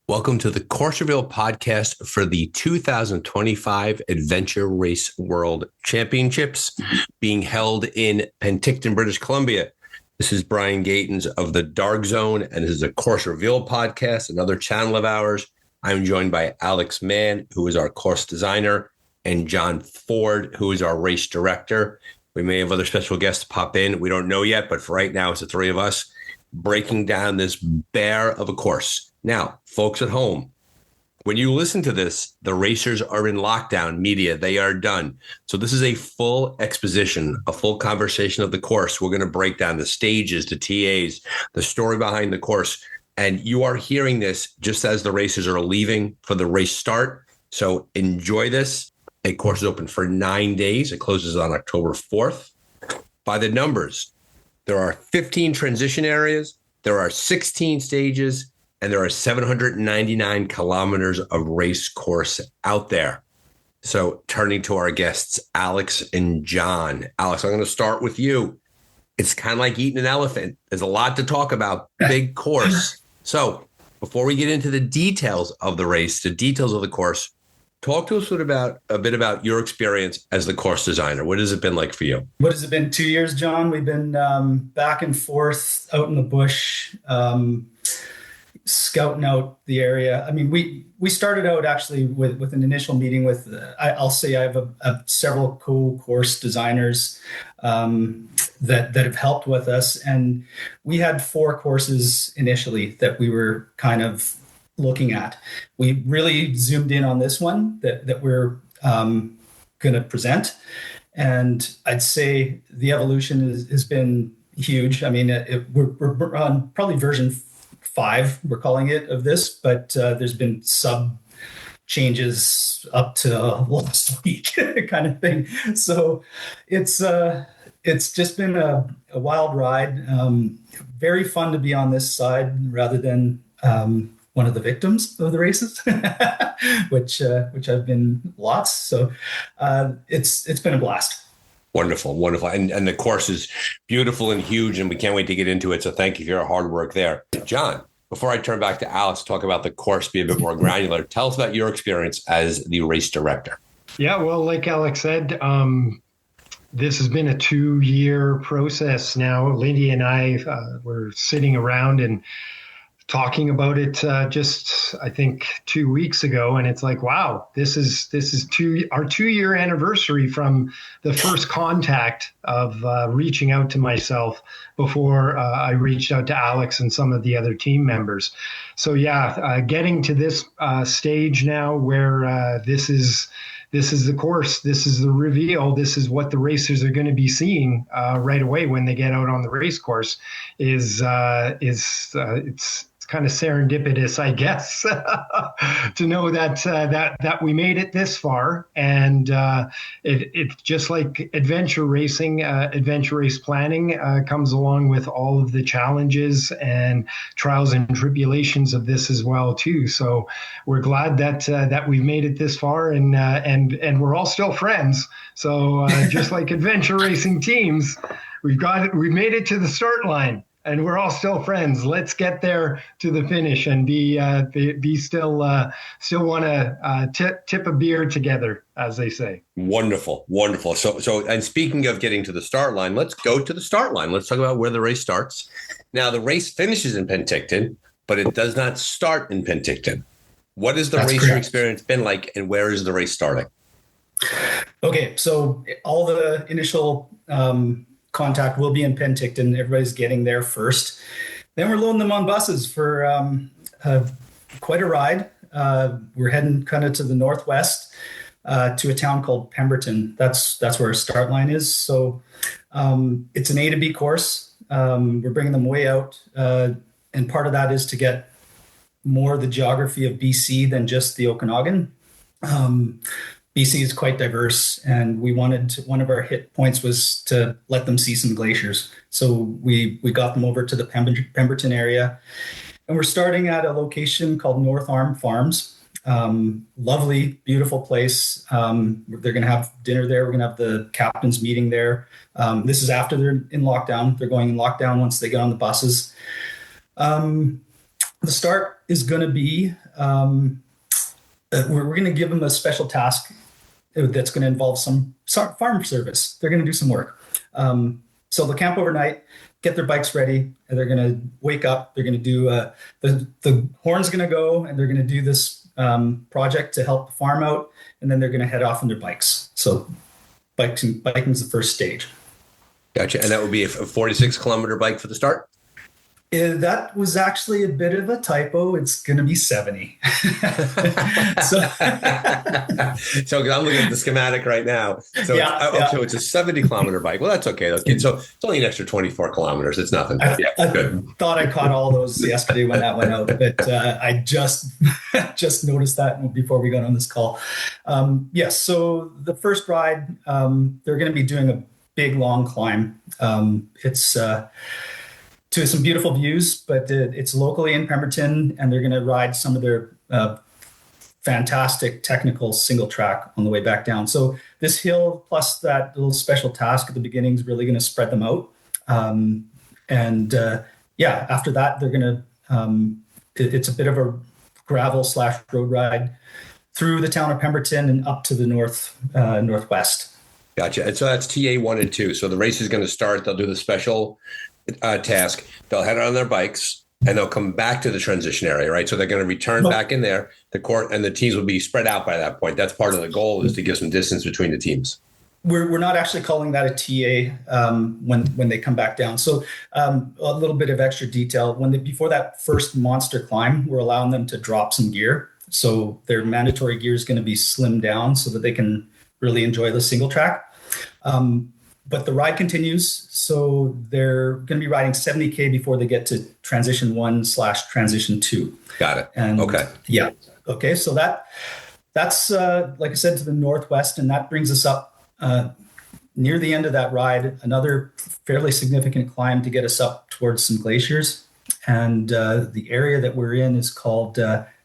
Welcome to the Course Reveal podcast for the 2025 Adventure Race World Championships being held in Penticton, British Columbia. This is Brian Gatens of the Dark Zone, and this is a Course Reveal podcast, another channel of ours. I'm joined by Alex Mann, who is our course designer, and John Ford, who is our race director. We may have other special guests pop in. We don't know yet, but for right now, it's the three of us breaking down this bear of a course. Now, folks at home, when you listen to this, the racers are in lockdown media. They are done. So this is a full exposition, a full conversation of the course. We're going to break down the stages, the TAs, the story behind the course. And you are hearing this just as the racers are leaving for the race start. So enjoy this. A course is open for 9 days. It closes on October 4th. By the numbers, there are 15 transition areas. There are 16 stages. And there are 799 kilometers of race course out there. So turning to our guests, Alex and John. Alex, I'm going to start with you. It's kind of like eating an elephant. There's a lot to talk about. Big course. So before we get into the details of the race, the details of the course, talk to us a bit about your experience as the course designer. What has it been like for you? What has it been? 2 years, John? We've been back and forth out in the bush, scouting out the area. I mean, we started out actually with an initial meeting with, I'll say I have several co-course designers that have helped with us. And we had 4 courses initially that we were kind of looking at. We really zoomed in on this one that we're going to present. And I'd say the evolution has been huge. I mean, we're on probably version 5, we're calling it, of this, but there's been sub changes up to last week kind of thing. So it's just been a wild ride. Very fun to be on this side rather than one of the victims of the races, which I've been lots. So it's been a blast. Wonderful, wonderful. And the course is beautiful and huge, and we can't wait to get into it. So thank you for your hard work there. John, before I turn back to Alex to talk about the course, be a bit more granular, tell us about your experience as the race director. Yeah, well, like Alex said, this has been a 2-year process now. Lindy and I were sitting around and talking about it just, I think, 2 weeks ago, and it's like, wow, this is our 2-year anniversary from the first contact of reaching out to myself before I reached out to Alex and some of the other team members. So yeah, getting to this stage now where this is the course, this is the reveal, this is what the racers are going to be seeing right away when they get out on the race course is it's kind of serendipitous, I guess, to know that we made it this far. And it's just like adventure racing, adventure race planning comes along with all of the challenges and trials and tribulations of this as well too. So we're glad that we've made it this far, and we're all still friends. So just like adventure racing teams, we've made it to the start line. And we're all still friends. Let's get there to the finish and be still want to tip a beer together, as they say. Wonderful, wonderful. So, and speaking of getting to the start line, let's go to the start line. Let's talk about where the race starts. Now, the race finishes in Penticton, but it does not start in Penticton. What has the racer experience been like, and where is the race starting? Okay, so all the initial contact will be in Penticton. Everybody's getting there first. Then we're loading them on buses for quite a ride. We're heading kind of to the northwest to a town called Pemberton. That's where our start line is. So it's an A to B course. We're bringing them way out. And part of that is to get more of the geography of BC than just the Okanagan. BC is quite diverse, and we wanted to, one of our hit points was to let them see some glaciers. So we got them over to the Pemberton area, and we're starting at a location called North Arm Farms. Lovely, beautiful place. They're going to have dinner there. We're going to have the captain's meeting there. This is after they're in lockdown. They're going in lockdown once they get on the buses. The the start is going to be, we're going to give them a special task that's going to involve some farm service. They're going to do some work. So they'll camp overnight, get their bikes ready, and they're going to wake up. They're going to do the horn's going to go, and they're going to do this project to help the farm out, and then they're going to head off on their bikes. So biking's the first stage. Gotcha. And that would be a 46-kilometer bike for the start? That was actually a bit of a typo. It's going to be 70. So I'm looking at the schematic right now. So, so it's a 70-kilometer bike. Well, that's okay. So it's only an extra 24 kilometers. It's nothing. I thought I caught all those yesterday when that went out, but I just noticed that before we got on this call. Yes. So the first ride, they're going to be doing a big, long climb. It's to some beautiful views, but it's locally in Pemberton, and they're going to ride some of their fantastic technical single track on the way back down. So this hill plus that little special task at the beginning is really going to spread them out. After that, they're going to, it's a bit of a gravel / road ride through the town of Pemberton and up to the northwest. Gotcha. And so that's TA 1 and 2. So the race is going to start. They'll do the special task. They'll head on their bikes and they'll come back to the transition area, right? So they're going to return back in there. The court and the teams will be spread out by that point. That's part of the goal, is to give some distance between the teams. We're not actually calling that a TA when they come back down. So a little bit of extra detail. Before that first monster climb, we're allowing them to drop some gear. So their mandatory gear is going to be slimmed down so that they can really enjoy the single track. But the ride continues. So they're going to be riding 70K before they get to transition 1 / transition 2. Got it. And okay. Yeah. Okay. So that's like I said, to the northwest, and that brings us up near the end of that ride, another fairly significant climb to get us up towards some glaciers. And the area that we're in is called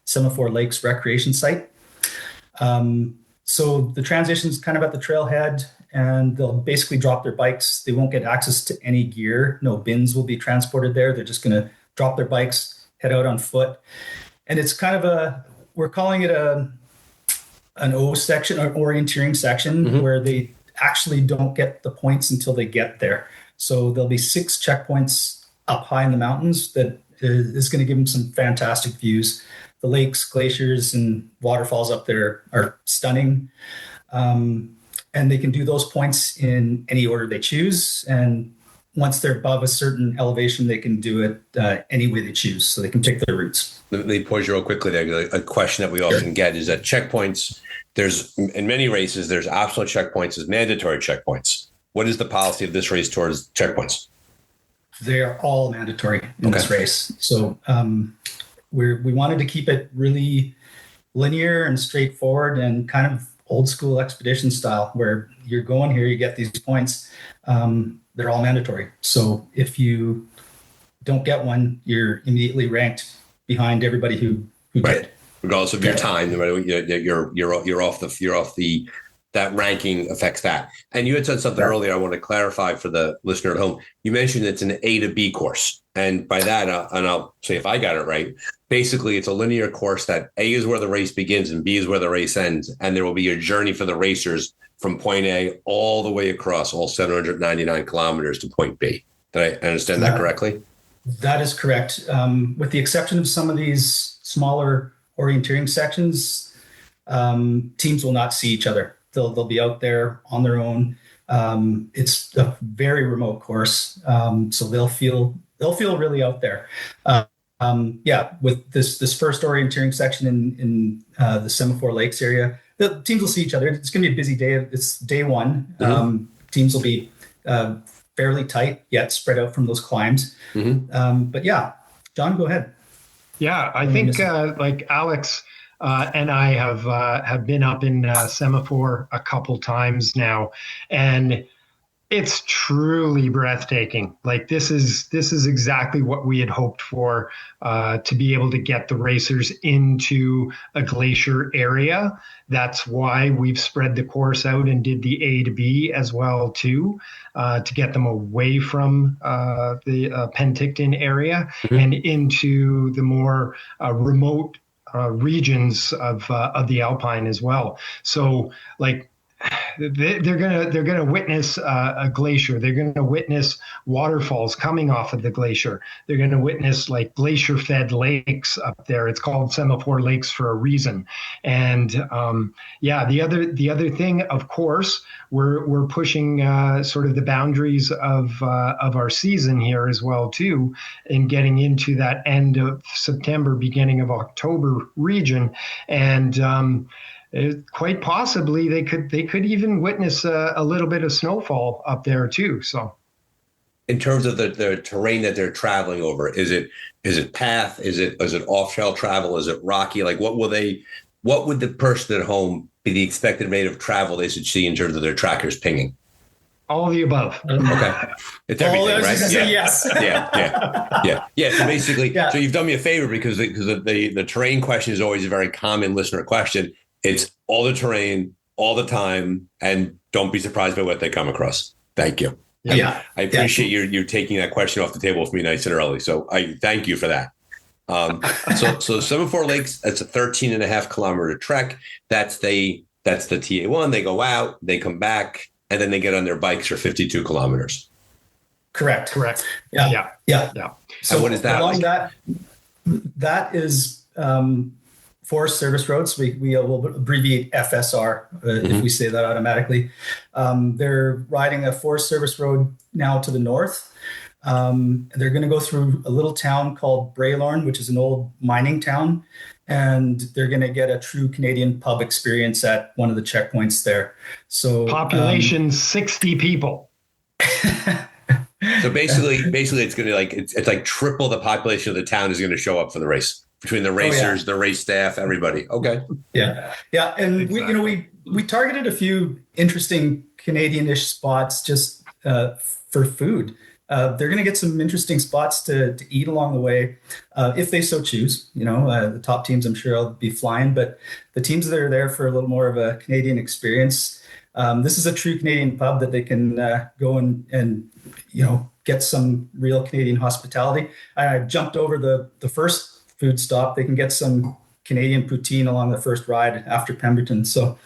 Semaphore Lakes Recreation Site. So the transition's kind of at the trailhead, and they'll basically drop their bikes. They won't get access to any gear. No bins will be transported there. They're just going to drop their bikes, head out on foot. And it's kind of we're calling it an O section, or orienteering section, where they actually don't get the points until they get there. So there'll be 6 checkpoints up high in the mountains that is going to give them some fantastic views. The lakes, glaciers, and waterfalls up there are stunning. And they can do those points in any order they choose. And once they're above a certain elevation, they can do it any way they choose. So they can pick their routes. Let me pause you real quickly there. A question that we often get is that checkpoints, in many races, there's optional checkpoints, there's mandatory checkpoints. What is the policy of this race towards checkpoints? They're all mandatory in this race. So we wanted to keep it really linear and straightforward and kind of old school expedition style, where you're going here, you get these points. They're all mandatory. So if you don't get one, you're immediately ranked behind everybody who did. Regardless of your time, no matter what, you're off that ranking affects that. And you had said something earlier I want to clarify for the listener at home. You mentioned it's an A to B course. And by that, and I'll say if I got it right, basically it's a linear course that A is where the race begins and B is where the race ends. And there will be a journey for the racers from point A all the way across all 799 kilometers to point B. Did I understand that correctly? That is correct. With the exception of some of these smaller orienteering sections, teams will not see each other. They'll be out there on their own. It's a very remote course, so they'll feel really out there. With this first orienteering section in the Semaphore Lakes area, the teams will see each other. It's going to be a busy day. It's day 1. Teams will be fairly tight, yet spread out from those climbs. But yeah, John, go ahead. Yeah, I think like Alex and I have been up in Semaphore a couple times now, and It's truly breathtaking. Like this is exactly what we had hoped for, to be able to get the racers into a glacier area. That's why we've spread the course out and did the A to B as well too, to get them away from the Penticton area and into the more remote regions of the Alpine as well. So like they're gonna witness a glacier. They're gonna witness waterfalls coming off of the glacier. They're gonna witness like glacier-fed lakes up there. It's called Semaphore Lakes for a reason. And the other thing, of course, we're pushing sort of the boundaries of our season here as well too, in getting into that end of September, beginning of October region, and quite possibly they could even witness a little bit of snowfall up there too. So, in terms of the terrain that they're traveling over, is it path? Is it off trail travel? Is it rocky? Like what would the person at home be the expected rate of travel they should see in terms of their trackers pinging? All of the above. Okay. It's everything, right? Yeah. Yes. Yeah. So basically, so you've done me a favor because the terrain question is always a very common listener question. It's all the terrain, all the time, and don't be surprised by what they come across. Thank you. Yeah. I appreciate you taking that question off the table for me nice and early. So I thank you for that. So Semaphore Lakes, that's a 13.5 kilometer trek. That's the TA1. They go out, they come back, and then they get on their bikes for 52 kilometers. Correct. Yeah. So and what is that along like? that is Forest Service Roads. We will abbreviate FSR if we say that automatically. They're riding a Forest Service road now to the north. They're going to go through a little town called Braylorn, which is an old mining town, and they're going to get a true Canadian pub experience at one of the checkpoints there. So population 60 people. So basically, it's going to it's like triple the population of the town is going to show up for the race. Between the racers, the race staff, everybody. Okay. Yeah. And exactly. we targeted a few interesting Canadian-ish spots just for food. They're going to get some interesting spots to eat along the way, if they so choose. The top teams, I'm sure, will be flying, but the teams that are there for a little more of a Canadian experience, this is a true Canadian pub that they can go and get some real Canadian hospitality. I jumped over the first food stop. They can get some Canadian poutine along the first ride after Pemberton. So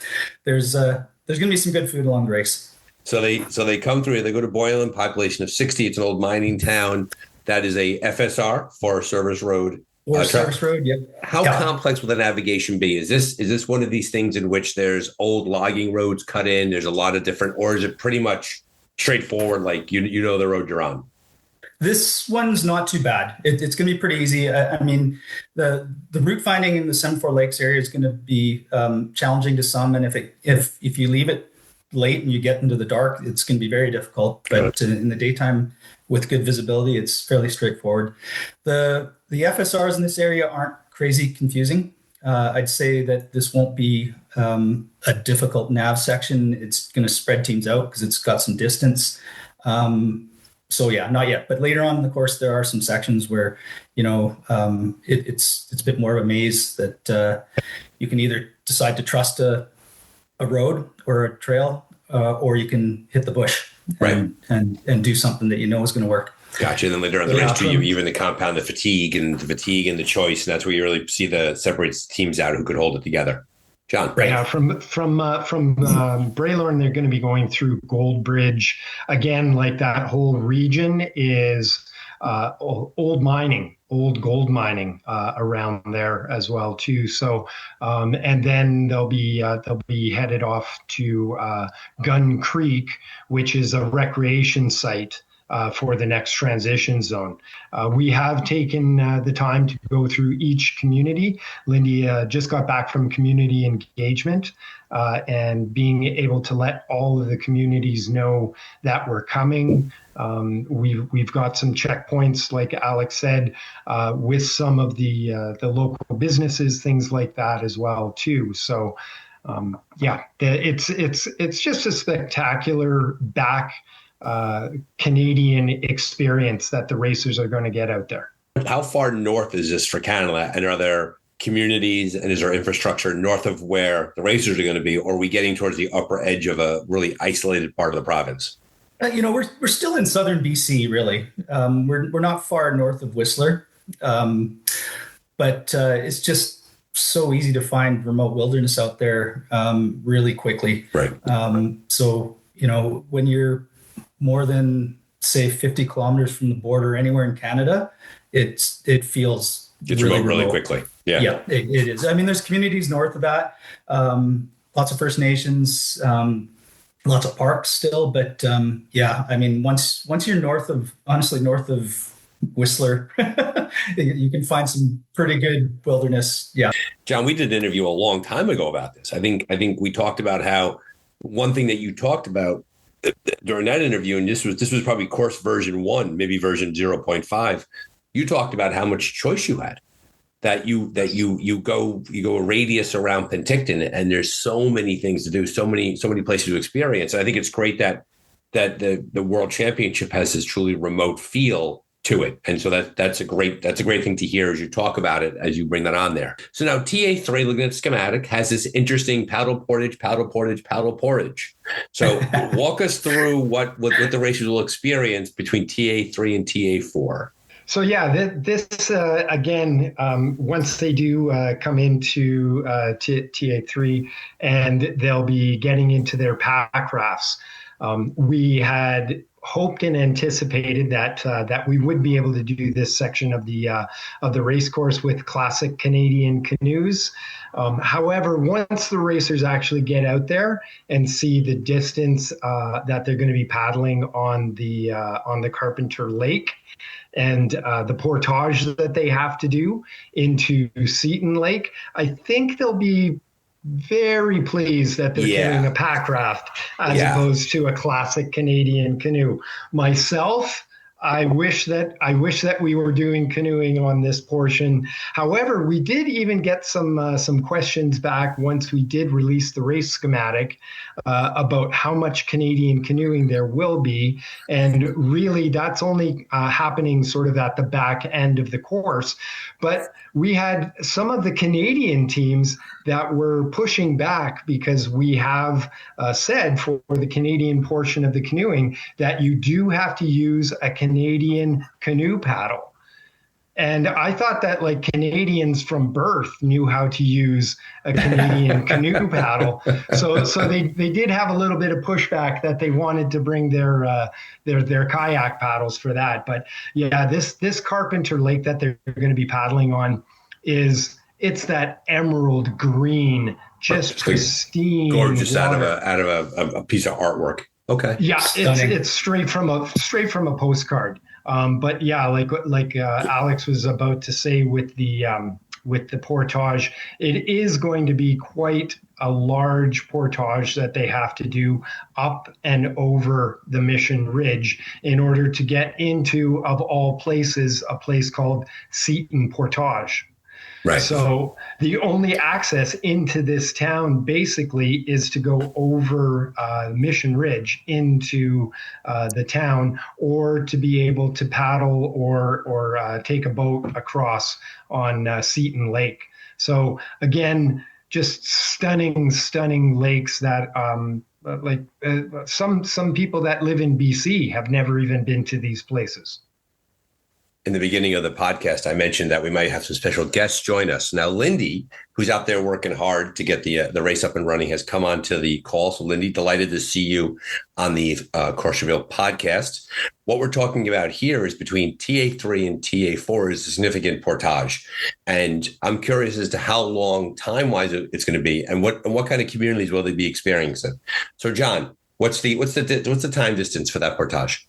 there's going to be some good food along the race. So they come through. They go to Boylan, population of 60. It's an old mining town. That is a FSR, Forest Service Road. Service Road. Yep. How complex will the navigation be? Is this one of these things in which there's old logging roads cut in? There's a lot of different, or is it pretty much straightforward? Like you know the road you're on. This one's not too bad. It's going to be pretty easy. I mean, the route finding in the Semaphore Lakes area is going to be challenging to some, and if you leave it late and you get into the dark, it's going to be very difficult. But in the daytime, with good visibility, it's fairly straightforward. The FSRs in this area aren't crazy confusing. I'd say that this won't be a difficult nav section. It's going to spread teams out because it's got some distance. So yeah, not yet. But later on in the course, there are some sections where, it's a bit more of a maze that you can either decide to trust a road or a trail, or you can hit the bush and do something that you know is going to work. Gotcha. And then later on the race too, you even the compound, the fatigue and the choice, and that's where you really see the separates teams out who could hold it together. John, right. Yeah, from Braylorn, they're going to be going through Goldbridge again. Like that whole region is old gold mining around there as well too. So, and then they'll be headed off to Gun Creek, which is a recreation site for the next transition zone. We have taken the time to go through each community. Lindy just got back from community engagement and being able to let all of the communities know that we're coming. We've got some checkpoints, like Alex said, with some of the local businesses, things like that as well too. So it's just a spectacular back Canadian experience that the racers are going to get out there. How far north is this for Canada? And are there communities and is there infrastructure north of where the racers are going to be? Or are we getting towards the upper edge of a really isolated part of the province? We're still in southern BC, really. We're not far north of Whistler, but it's just so easy to find remote wilderness out there really quickly. Right. So when you're more than say 50 kilometers from the border anywhere in Canada, it feels really quickly. Yeah, it is. I mean, there's communities north of that, lots of First Nations. Lots of parks still, but I mean, once you're north of Whistler, you can find some pretty good wilderness. Yeah, John, we did an interview a long time ago about this. I think we talked about how one thing that you talked about during that interview, and this was probably course version 1, maybe version 0.5. You talked about how much choice you had. That you go a radius around Penticton, and there's so many things to do, so many places to experience. And I think it's great that the World Championship has this truly remote feel to it, and so that's a great thing to hear as you talk about it, as you bring that on there. So now TA3, looking at the schematic, has this interesting paddle portage. So walk us through what the racers will experience between TA3 and TA4. So this again, once they do come into TA3 and they'll be getting into their pack rafts, we had hoped and anticipated that we would be able to do this section of the race course with classic Canadian canoes. However, once the racers actually get out there and see the distance that they're going to be paddling on the Carpenter Lake, and the portage that they have to do into Seton Lake, I think they'll be very pleased that they're carrying a pack raft as opposed to a classic Canadian canoe. Myself, I wish that we were doing canoeing on this portion. However, we did even get some questions back once we did release the race schematic about how much Canadian canoeing there will be, and really that's only happening sort of at the back end of the course. But we had some of the Canadian teams that were pushing back because we have said for the Canadian portion of the canoeing that you do have to use a Canadian canoe paddle. And I thought that like Canadians from birth knew how to use a Canadian canoe paddle. So they did have a little bit of pushback that they wanted to bring their kayak paddles for that. But yeah, this Carpenter Lake that they're going to be paddling on it's that emerald green, just pristine, gorgeous water. out of a piece of artwork. Okay. Yeah, it's straight from a postcard. But yeah, like Alex was about to say with the portage, it is going to be quite a large portage that they have to do up and over the Mission Ridge in order to get into, of all places, a place called Seton Portage. Right. So the only access into this town basically is to go over Mission Ridge into the town, or to be able to paddle or take a boat across on Seton Lake. So again, just stunning lakes that some people that live in BC have never even been to these places. In the beginning of the podcast, I mentioned that we might have some special guests join us. Now, Lindy, who's out there working hard to get the race up and running, has come on to the call. So, Lindy, delighted to see you on the Course Revealed podcast. What we're talking about here is between TA3 and TA4 is a significant portage. And I'm curious as to how long time-wise it's going to be, and what kind of communities will they be experiencing. So, John, what's the time distance for that portage?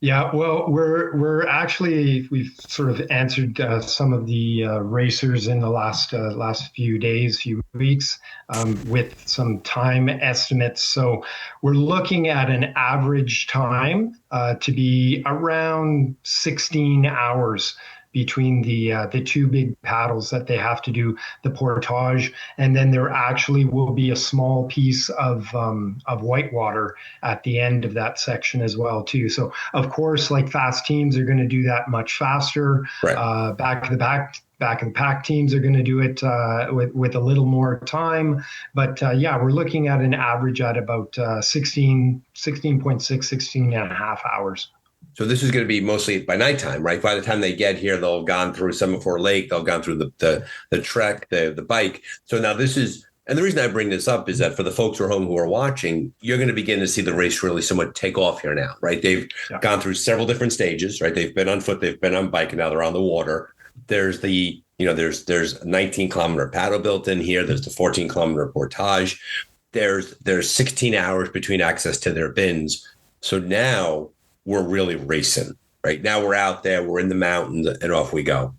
Yeah, well, we've sort of answered some of the racers in the last few weeks with some time estimates. So we're looking at an average time to be around 16 hours between the two big paddles that they have to do the portage, and then there actually will be a small piece of whitewater at the end of that section as well too. So of course, like fast teams are going to do that much faster. Right. Back of the pack teams are going to do it with a little more time. But yeah, we're looking at an average at about 16 and a half hours. So this is going to be mostly by nighttime, right? By the time they get here, they'll have gone through Semaphore Lake, they'll have gone through the trek, the bike. So now this is, and the reason I bring this up is that for the folks who are home who are watching, you're going to begin to see the race really somewhat take off here now, right? They've gone through several different stages, right? They've been on foot, they've been on bike, and now they're on the water. There's there's a 19-kilometer paddle built in here. There's the 14-kilometer portage. There's 16 hours between access to their bins. So now we're really racing, right? Now we're out there, we're in the mountains, and off we go.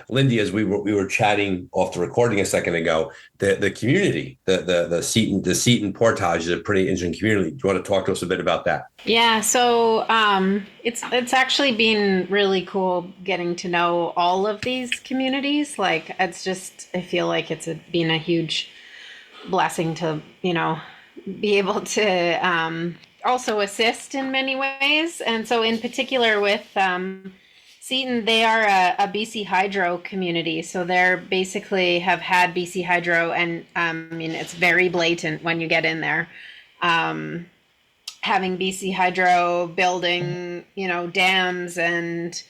Lindy, as we were chatting off the recording a second ago, the community, the Seton Portage is a pretty interesting community. Do you want to talk to us a bit about that? Yeah, so it's actually been really cool getting to know all of these communities. Like, it's just, I feel like it's been a huge blessing to, be able to also assist in many ways. And so in particular with Seton, they are a BC Hydro community. So they're basically have had BC Hydro, and it's very blatant when you get in there. Having BC Hydro building, dams and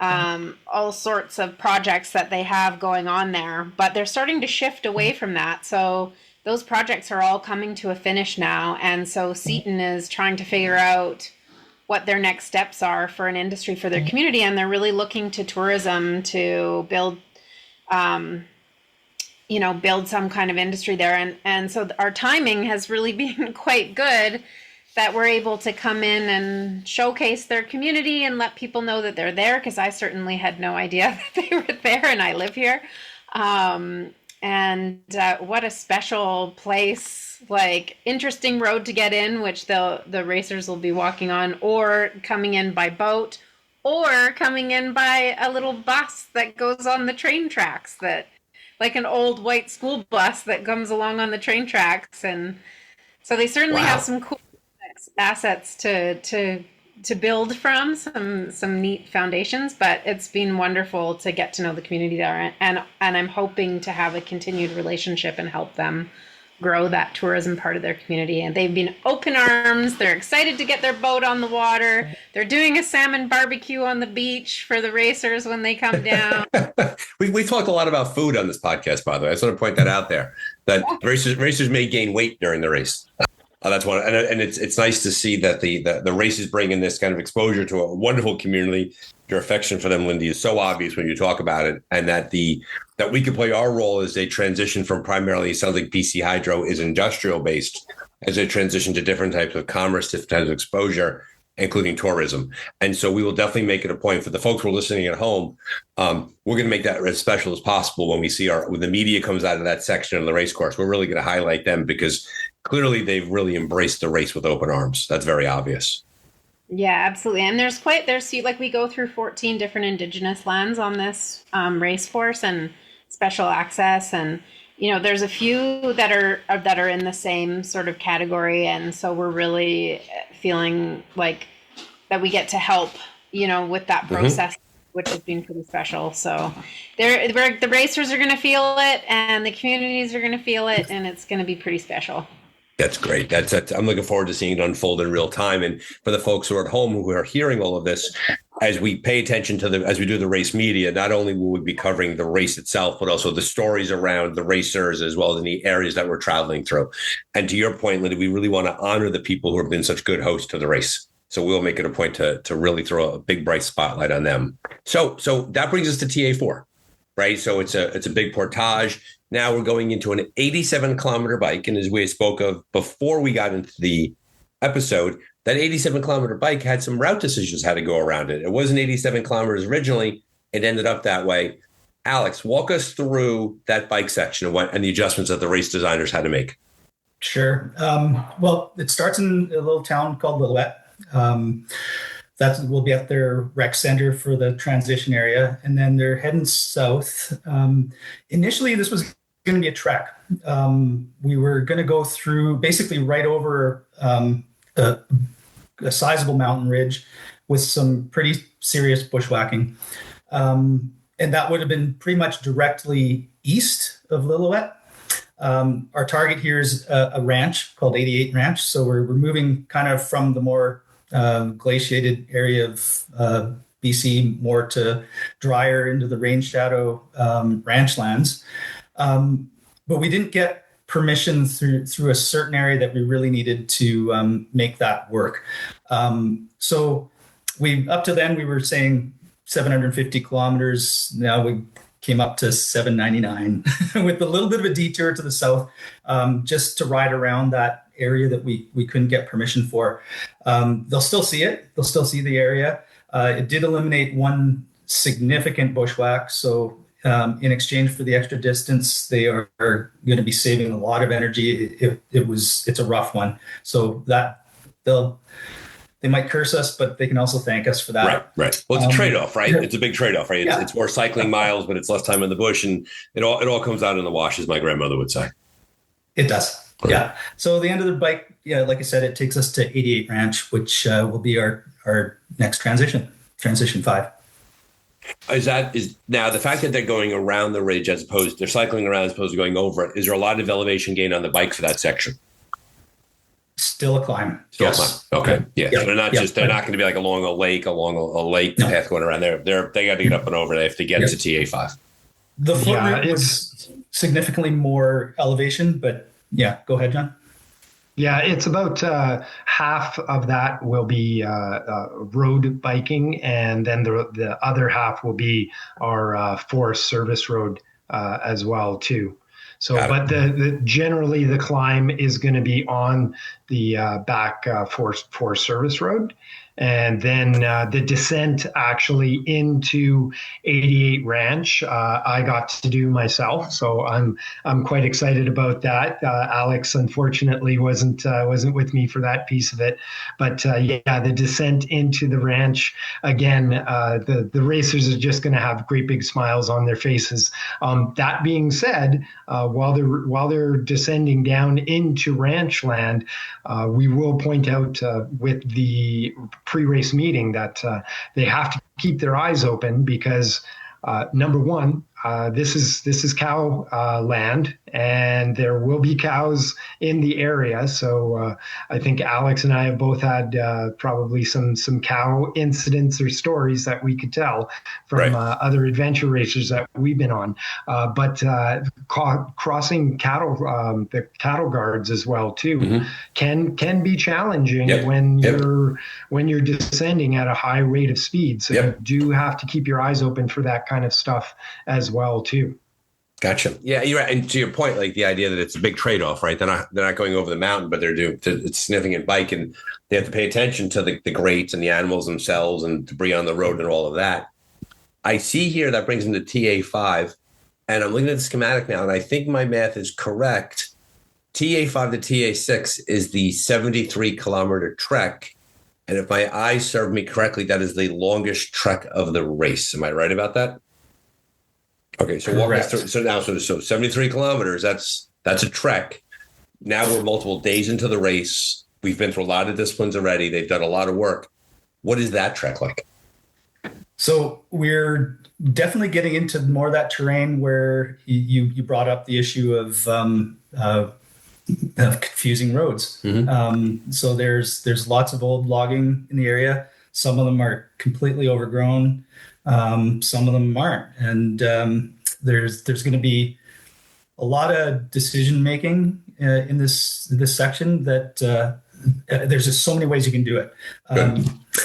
all sorts of projects that they have going on there. But they're starting to shift away from that. So those projects are all coming to a finish now. And so Seton is trying to figure out what their next steps are for an industry for their community. And they're really looking to tourism to build, build some kind of industry there. And so our timing has really been quite good that we're able to come in and showcase their community and let people know that they're there, because I certainly had no idea that they were there, and I live here. And what a special place, like interesting road to get in, which the racers will be walking on, or coming in by boat, or coming in by a little bus that goes on the train tracks, that like an old white school bus that comes along on the train tracks. And so they certainly have some cool assets to build from, some neat foundations, but it's been wonderful to get to know the community there, and I'm hoping to have a continued relationship and help them grow that tourism part of their community. And they've been open arms. They're excited to get their boat on the water. They're doing a salmon barbecue on the beach for the racers when they come down. we talked a lot about food on this podcast, by the way. I just want to point that out there, that racers may gain weight during the race. That's one, and it's nice to see that the races bring in this kind of exposure to a wonderful community. Your affection for them, Lindy, is so obvious when you talk about it, and that we could play our role as they transition from primarily, it sounds like BC Hydro is industrial based, as they transition to different types of commerce, different types of exposure, including tourism. And so we will definitely make it a point for the folks who are listening at home. We're going to make that as special as possible when we see when the media comes out of that section of the race course. We're really going to highlight them, because clearly they've really embraced the race with open arms. That's very obvious. Yeah, absolutely. And there's we go through 14 different Indigenous lands on this race course, and special access. And, there's a few that are in the same sort of category. And so we're really feeling like that we get to help, with that process, which has been pretty special. So the racers are going to feel it, and the communities are going to feel it, and it's going to be pretty special. That's great. I'm looking forward to seeing it unfold in real time. And for the folks who are at home who are hearing all of this, as we pay attention as we do the race media, not only will we be covering the race itself, but also the stories around the racers, as well as in the areas that we're traveling through. And to your point, Linda, we really want to honor the people who have been such good hosts to the race. So we'll make it a point to really throw a big bright spotlight on them. So that brings us to TA4, right? So it's a big portage. Now we're going into an 87-kilometer bike. And as we spoke of before we got into the episode, that 87-kilometer bike had some route decisions how to go around it. It wasn't 87 kilometers originally. It ended up that way. Alex, walk us through that bike section and the adjustments that the race designers had to make. Sure. Well, it starts in a little town called Lillooet. that will be at their rec center for the transition area. And then they're heading south. Initially, this was going to be a trek. We were going to go through basically right over a sizable mountain ridge with some pretty serious bushwhacking. And that would have been pretty much directly east of Lillooet. Our target here is a ranch called 88 Ranch. So we're moving kind of from the more glaciated area of BC more to drier into the rain shadow ranch lands. But we didn't get permission through a certain area that we really needed to make that work. So up to then we were saying 750 kilometers. Now we came up to 799 with a little bit of a detour to the south, just to ride around that area that we couldn't get permission for. They'll still see it. They'll still see the area. It did eliminate one significant bushwhack. So in exchange for the extra distance, they are going to be saving a lot of energy. It's a rough one. So that they might curse us, but they can also thank us for that. Right. Well, it's a trade-off, right? It's a big trade-off, right? Yeah. It's more cycling miles, but it's less time in the bush, and it all comes out in the wash, as my grandmother would say. It does. Right. Yeah. So the end of the bike, like I said, it takes us to 88 Ranch, which will be our next transition 5. Is now the fact that they're going around the ridge they're cycling around as opposed to going over it. Is there a lot of elevation gain on the bike for that section? Still a climb. Still yes. a climb. Okay. Yeah. So they're not going to be like along a lake path going around there. They got to get up and over. They have to get to TA5. The foot route was significantly more elevation, but go ahead, John. Yeah, it's about half of that will be road biking, and then the other half will be our Forest Service Road as well too. So, but generally the climb is going to be on the back Forest Service Road. And then the descent actually into 88 Ranch, I got to do myself, so I'm quite excited about that. Alex unfortunately wasn't with me for that piece of it, but the descent into the ranch again. The racers are just going to have great big smiles on their faces. That being said, while they're descending down into ranch land, we will point out with the pre-race meeting that they have to keep their eyes open because number one, this is cow land, and there will be cows in the area. So I think Alex and I have both had probably some cow incidents or stories that we could tell from other adventure racers that we've been on. But crossing cattle, the cattle guards as well too, can be challenging when you're descending at a high rate of speed. So you do have to keep your eyes open for that kind of stuff as well too. Gotcha. Yeah, you're right. And to your point, like the idea that it's a big trade-off, right? They're not going over the mountain, but they're doing it's a significant bike, and they have to pay attention to the grates and the animals themselves and debris on the road and all of that. I see here that brings them to TA5, and I'm looking at the schematic now, and I think my math is correct. TA5 to TA6 is the 73-kilometer trek, and if my eyes serve me correctly, that is the longest trek of the race. Am I right about that? Okay, so walk us through. So 73 kilometers. That's a trek. Now we're multiple days into the race. We've been through a lot of disciplines already. They've done a lot of work. What is that trek like? So we're definitely getting into more of that terrain where you brought up the issue of confusing roads. So there's lots of old logging in the area. Some of them are completely overgrown. Some of them aren't. And there's going to be a lot of decision making in this section that there's just so many ways you can do it.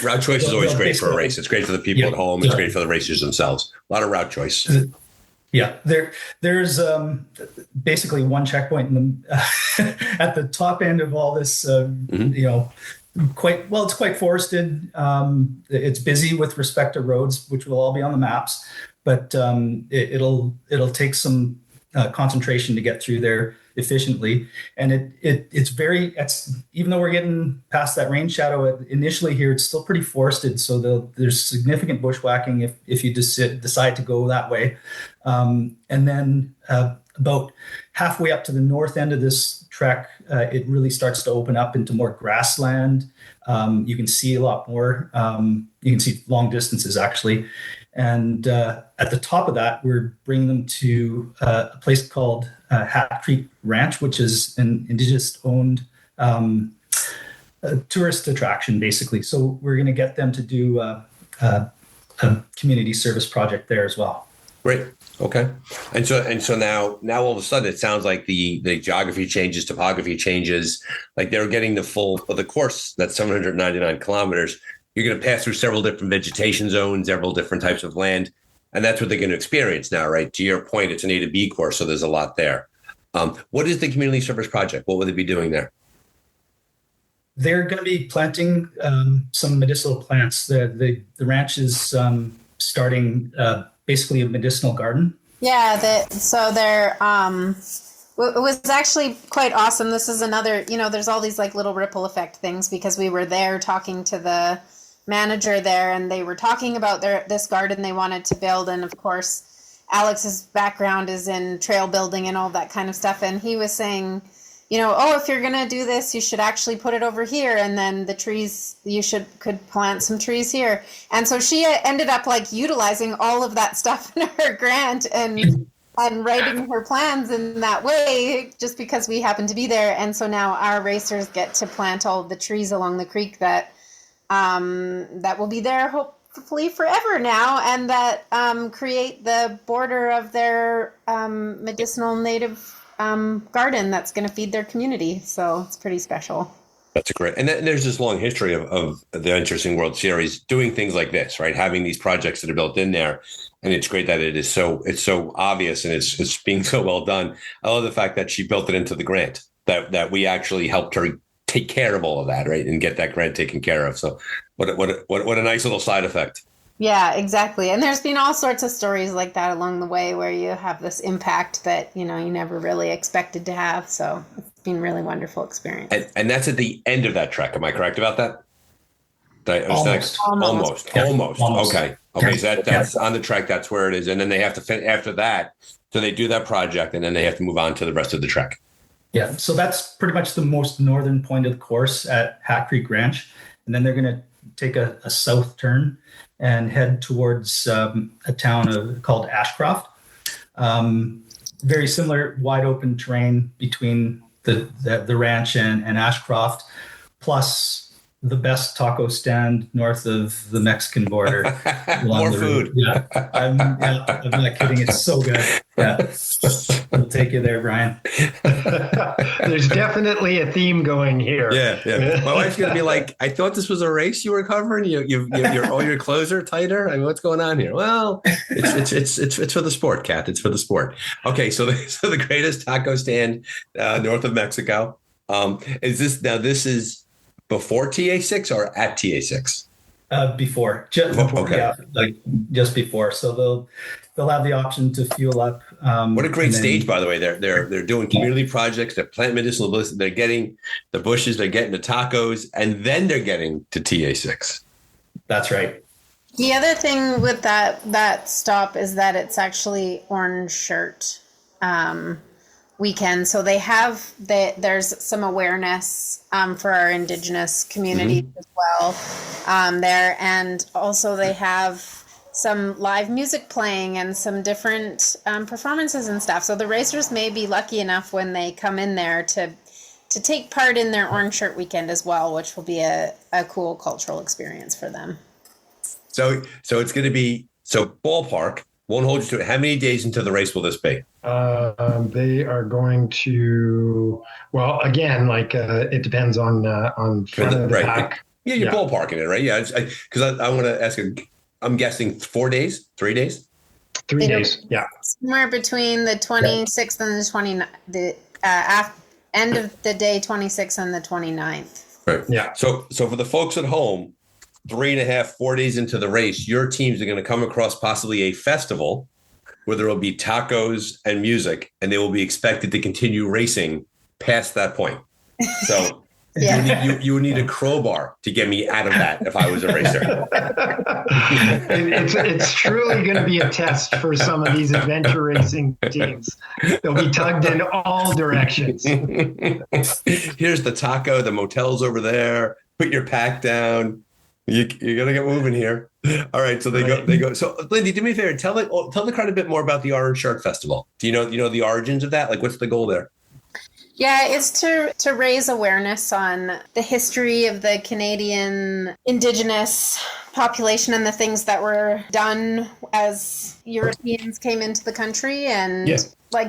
Route choice is always great for a race. It's great for the people at home. It's great for the racers themselves. A lot of route choice. Yeah, there's basically one checkpoint at the top end of all this. It's quite forested. It's busy with respect to roads, which will all be on the maps, but it'll take some concentration to get through there. efficiently. And it's even though we're getting past that rain shadow initially here, it's still pretty forested. So there's significant bushwhacking if you decide to go that way. And then about halfway up to the north end of this trek, it really starts to open up into more grassland. You can see a lot more. You can see long distances, actually. And at the top of that, we're bringing them to a place called Hat Creek Ranch, which is an Indigenous-owned tourist attraction, basically. So we're going to get them to do a community service project there as well. Great. Okay. And so now all of a sudden it sounds like the geography changes, topography changes, like they're getting the course that's 799 kilometers. You're going to pass through several different vegetation zones, several different types of land. And that's what they're going to experience now, right? To your point, it's an A to B course, so there's a lot there. What is the community service project? What will they be doing there? They're going to be planting some medicinal plants. The ranch is starting basically a medicinal garden. Yeah, so they're it was actually quite awesome. This is another, there's all these like little ripple effect things, because we were there talking to the manager there, and they were talking about this garden they wanted to build. And of course, Alex's background is in trail building and all that kind of stuff. And he was saying, if you're going to do this, you should actually put it over here. And then the trees, could plant some trees here. And so she ended up like utilizing all of that stuff in her grant and writing her plans in that way, just because we happened to be there. And so now our racers get to plant all of the trees along the creek that will be there hopefully forever now, and that create the border of their medicinal native garden that's going to feed their community. So it's pretty special. That's great. And there's this long history of the Interesting World Series doing things like this, right? Having these projects that are built in there. And it's great that it's so obvious and it's being so well done. I love the fact that she built it into the grant, that we actually helped her take care of all of that, right? And get that grant taken care of. So what a nice little side effect. Yeah, exactly. And there's been all sorts of stories like that along the way where you have this impact that, you never really expected to have. So it's been a really wonderful experience. And that's at the end of that trek. Am I correct about that? Almost. Okay. So that's on the trek. That's where it is. And then they have to after that. So they do that project and then they have to move on to the rest of the trek. Yeah. So that's pretty much the most northern point of the course at Hat Creek Ranch. And then they're going to take a south turn and head towards a town called Ashcroft. Very similar wide open terrain between the ranch and Ashcroft, plus the best taco stand north of the Mexican border. More food. Yeah. I'm not kidding. It's so good. Yeah. We'll take you there, Brian. There's definitely a theme going here. Yeah. My wife's going to be like, I thought this was a race you were covering. All your clothes are tighter. I mean, what's going on here? Well, it's for the sport, Kat. It's for the sport. Okay. So the greatest taco stand north of Mexico. This is before TA6 or at TA6? Before, just before, okay. Yeah, just before. So they'll have the option to fuel up. What a great stage, by the way. They're doing community projects. They're planting medicinal bliss. They're getting the bushes. They're getting the tacos, and then they're getting to TA6. That's right. The other thing with that stop is that it's actually Orange Shirt weekend. So there's some awareness for our Indigenous communities as well there. And also they have some live music playing and some different performances and stuff. So the racers may be lucky enough when they come in there to take part in their Orange Shirt weekend as well, which will be a cool cultural experience for them. So it's going to be, ballpark, won't hold you to it. How many days into the race will this be? They are going to, well, again, it depends on front of the pack. Yeah, you're ballparking it, right? Yeah, because I want to ask I'm guessing 4 days, 3 days? 3 days, yeah. Somewhere between the 26th and the 29th, end of the day 26th and the 29th. Right. Yeah. So for the folks at home, 3.5, 4 days into the race, your teams are going to come across possibly a festival where there will be tacos and music, and they will be expected to continue racing past that point. So you would need a crowbar to get me out of that if I was a racer. It's truly going to be a test for some of these adventure racing teams. They'll be tugged in all directions. Here's the taco, the motel's over there. Put your pack down. You're gonna get moving here. All right, so they go. So, Lindy, do me a favor. Tell the crowd a bit more about the Orange Shark Festival. Do you know the origins of that? Like, what's the goal there? Yeah, it's to raise awareness on the history of the Canadian Indigenous population and the things that were done as Europeans came into the country, and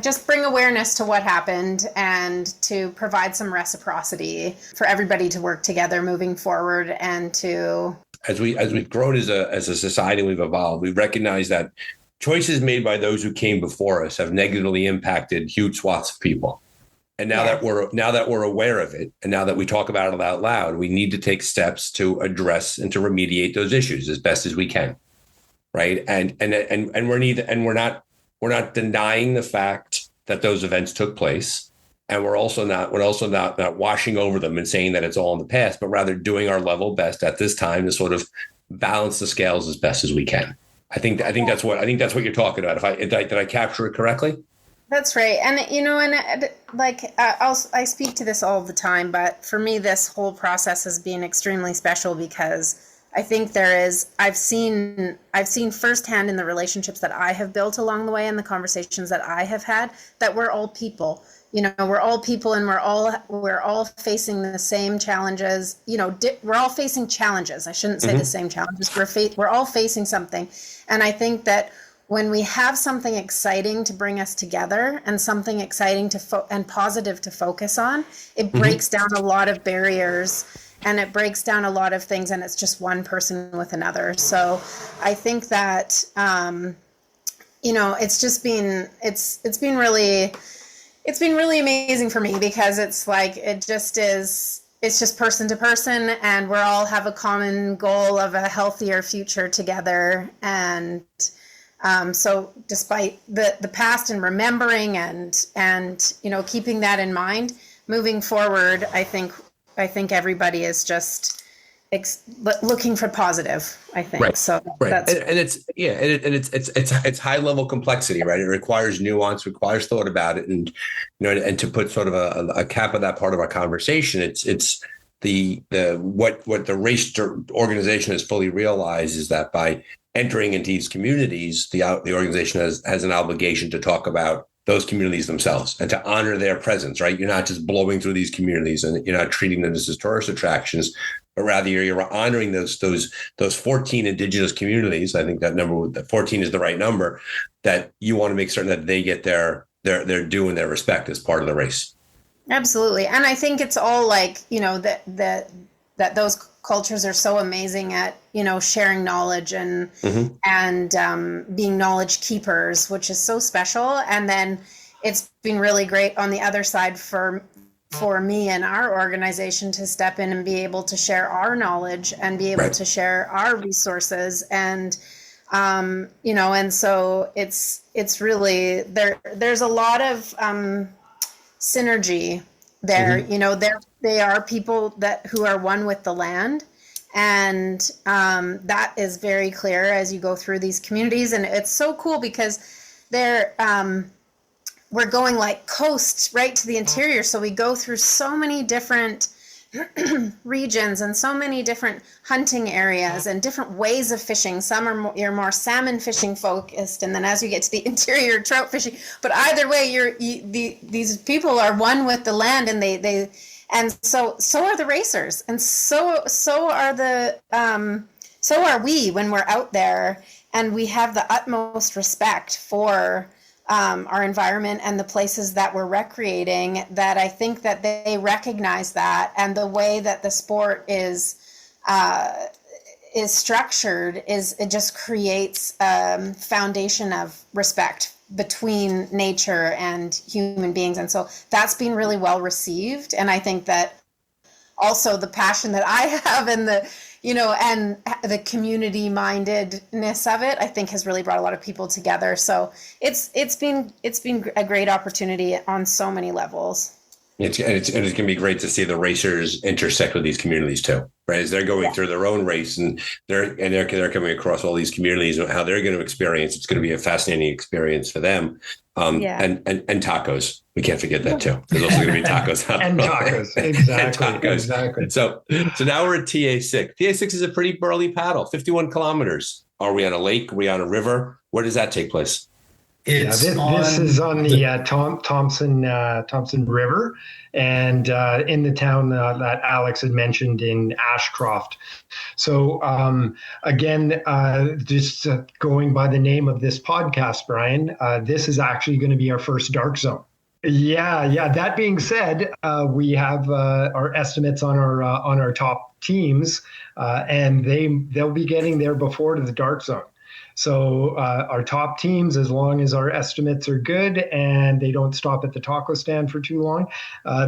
just bring awareness to what happened and to provide some reciprocity for everybody to work together moving forward. And to as we've grown as a society, we've evolved. We recognize that choices made by those who came before us have negatively impacted huge swaths of people. And now that we're aware of it, and now that we talk about it out loud, we need to take steps to address and to remediate those issues as best as we can, right? And we're not denying the fact that those events took place, and we're also not washing over them and saying that it's all in the past, but rather doing our level best at this time to sort of balance the scales as best as we can. I think that's what you're talking about. Did I capture it correctly? That's right. And, I speak to this all the time, but for me, this whole process has been extremely special because I think I've seen firsthand in the relationships that I have built along the way and the conversations that I have had that we're all people. We're all people, and we're all facing the same challenges. We're all facing challenges. I shouldn't say the same challenges. We're all facing something. And I think that when we have something exciting to bring us together and something exciting and positive to focus on, it breaks down a lot of barriers and it breaks down a lot of things, and it's just one person with another. So I think that, it's been really amazing for me, because it's just person to person, and we all have a common goal of a healthier future together. And so despite the past and remembering and keeping that in mind, moving forward, I think everybody is just looking for positive, I think. Right. So right. It's high level complexity, right? It requires nuance, requires thought about it. And, and to put sort of a cap on that part of our conversation, it's what the race organization has fully realized is that by entering into these communities, the organization has an obligation to talk about those communities themselves and to honor their presence, right? You're not just blowing through these communities and you're not treating them as tourist attractions, but rather you're honoring those 14 indigenous communities. I think that 14 is the right number, that you want to make certain that they get their due and their respect as part of the race. Absolutely. And I think it's all that those cultures are so amazing at, sharing knowledge and being knowledge keepers, which is so special. And then it's been really great on the other side for me and our organization to step in and be able to share our knowledge and be able to share our resources. And, and so it's really there's a lot of synergy there. They are people who are one with the land. And that is very clear as you go through these communities. And it's so cool because we're going like coast right to the interior. So we go through so many different regions and so many different hunting areas and different ways of fishing. Some you're more salmon fishing focused, and then as you get to the interior, trout fishing. But either way, these people are one with the land, and they and so are the racers, and so are we when we're out there, and we have the utmost respect for our environment and the places that we're recreating. That I think that they recognize that, and the way that the sport is structured it just creates a foundation of respect between nature and human beings. And so that's been really well received. And I think that also the passion that I have and the and the community mindedness of it, I think, has really brought a lot of people together. So it's been a great opportunity on so many levels. It's going to be great to see the racers intersect with these communities too, right? As they're going through their own race and they're coming across all these communities and how they're going to experience. It's going to be a fascinating experience for them. And tacos. We can't forget that too. There's also going to be tacos. And tacos. Exactly. And tacos. Exactly. So now we're at TA6. TA6 is a pretty burly paddle, 51 kilometers. Are we on a lake? Are we on a river? Where does that take place? This is on the Thompson River, and in the town that Alex had mentioned in Ashcroft. So again, just going by the name of this podcast, Brian, this is actually going to be our first dark zone. Yeah. That being said, we have our estimates on our top teams, and they'll be getting there before to the dark zone. So our top teams, as long as our estimates are good and they don't stop at the taco stand for too long,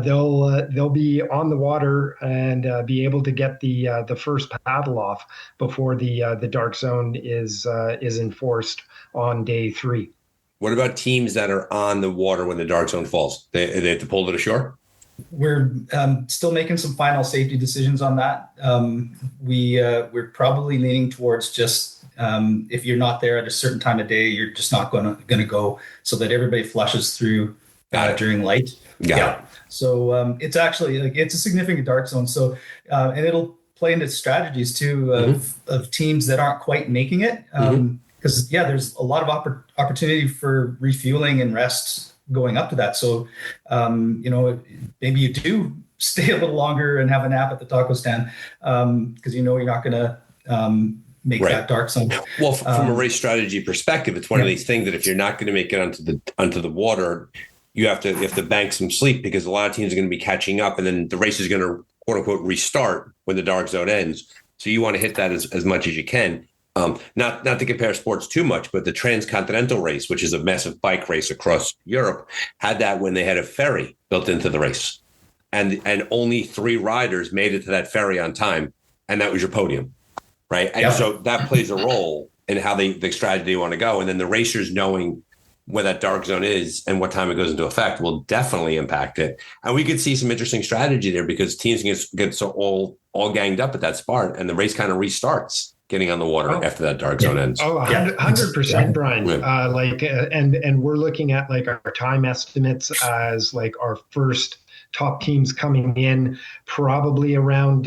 they'll be on the water and be able to get the first paddle off before the dark zone is enforced on day 3. What about teams that are on the water when the dark zone falls? They have to pull to the shore? We're still making some final safety decisions on that. We're probably leaning towards just if you're not there at a certain time of day, you're just not going to go, so that everybody flushes through during light. Got it. So it's actually it's a significant dark zone. So and it'll play into strategies too of teams that aren't quite making it. Because there's a lot of opportunity for refueling and rest going up to that. So, maybe you do stay a little longer and have a nap at the taco stand because you're not going to make that dark zone. Well, from a race strategy perspective, it's one of these things that if you're not going to make it onto the water, you have to bank some sleep, because a lot of teams are going to be catching up, and then the race is going to quote unquote restart when the dark zone ends. So you want to hit that as much as you can. Not to compare sports too much, but the transcontinental race, which is a massive bike race across Europe, had that when they had a ferry built into the race, and only 3 riders made it to that ferry on time, and that was your podium, right? And so that plays a role in how the strategy they want to go, and then the racers knowing where that dark zone is and what time it goes into effect will definitely impact it. And we could see some interesting strategy there, because teams get so all ganged up at that spot, and the race kind of restarts getting on the water after that dark zone ends. 100%, Brian. And we're looking at our time estimates as our first top teams coming in probably around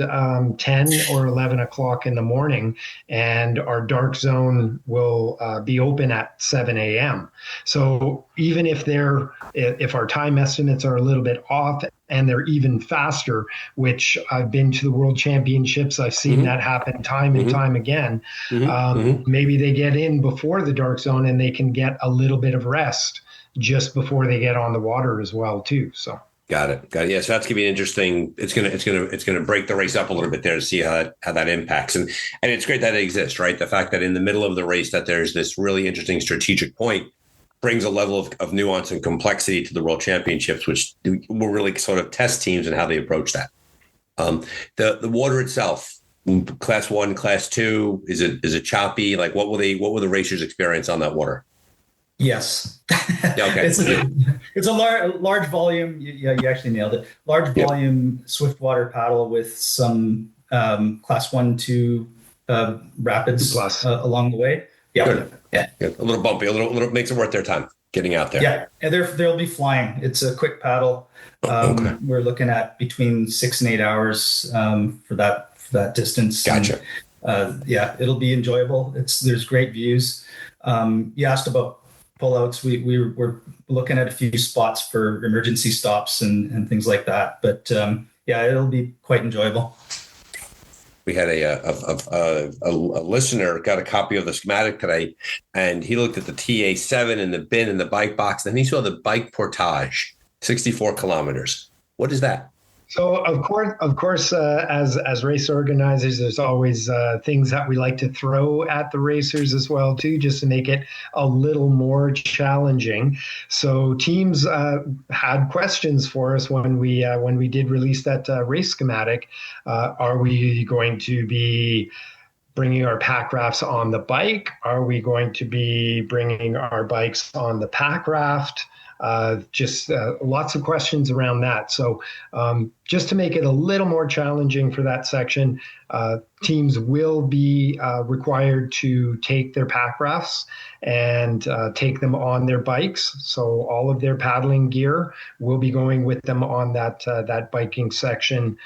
10 or 11 o'clock in the morning, and our dark zone will be open at 7 a.m. So even if our time estimates are a little bit off and they're even faster, which I've been to the World Championships, I've seen that happen time and time again. Maybe they get in before the dark zone and they can get a little bit of rest just before they get on the water as well too. So. Got it. Yeah, so that's gonna be interesting. It's gonna break the race up a little bit there to see how that impacts, and it's great that it exists, right? The fact that in the middle of the race that there's this really interesting strategic point brings a level of nuance and complexity to the World Championships, which will really sort of test teams and how they approach that. The water itself, class 1, class 2, is it choppy? What will the racers experience on that water? Yes. Okay. It's a large volume. You actually nailed it. Large volume swiftwater paddle with some class 1, 2 rapids along the way. Yeah. Good. Yeah. Good. A little bumpy. A little makes it worth their time getting out there. Yeah, and they'll be flying. It's a quick paddle. We're looking at between 6 and 8 hours for that distance. Gotcha. And, it'll be enjoyable. There's great views. You asked about pullouts. We're looking at a few spots for emergency stops and things like that. But it'll be quite enjoyable. We had a listener got a copy of the schematic today, and he looked at the TA7 and the bin and the bike box, and he saw the bike portage, 64 kilometers. What is that? So of course, as race organizers, there's always things that we like to throw at the racers as well too, just to make it a little more challenging. So teams had questions for us when we did release that race schematic. Are we going to be bringing our pack rafts on the bike? Are we going to be bringing our bikes on the pack raft? Just lots of questions around that. So just to make it a little more challenging for that section, teams will be required to take their pack rafts and take them on their bikes. So all of their paddling gear will be going with them on that biking section,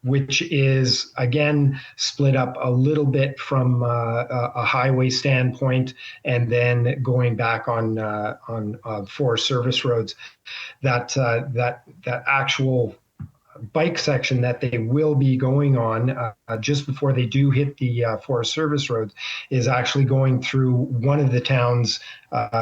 which is again split up a little bit from a highway standpoint, and then going back on Forest Service roads. That actual bike section that they will be going on just before they do hit the Forest Service roads is actually going through one of the towns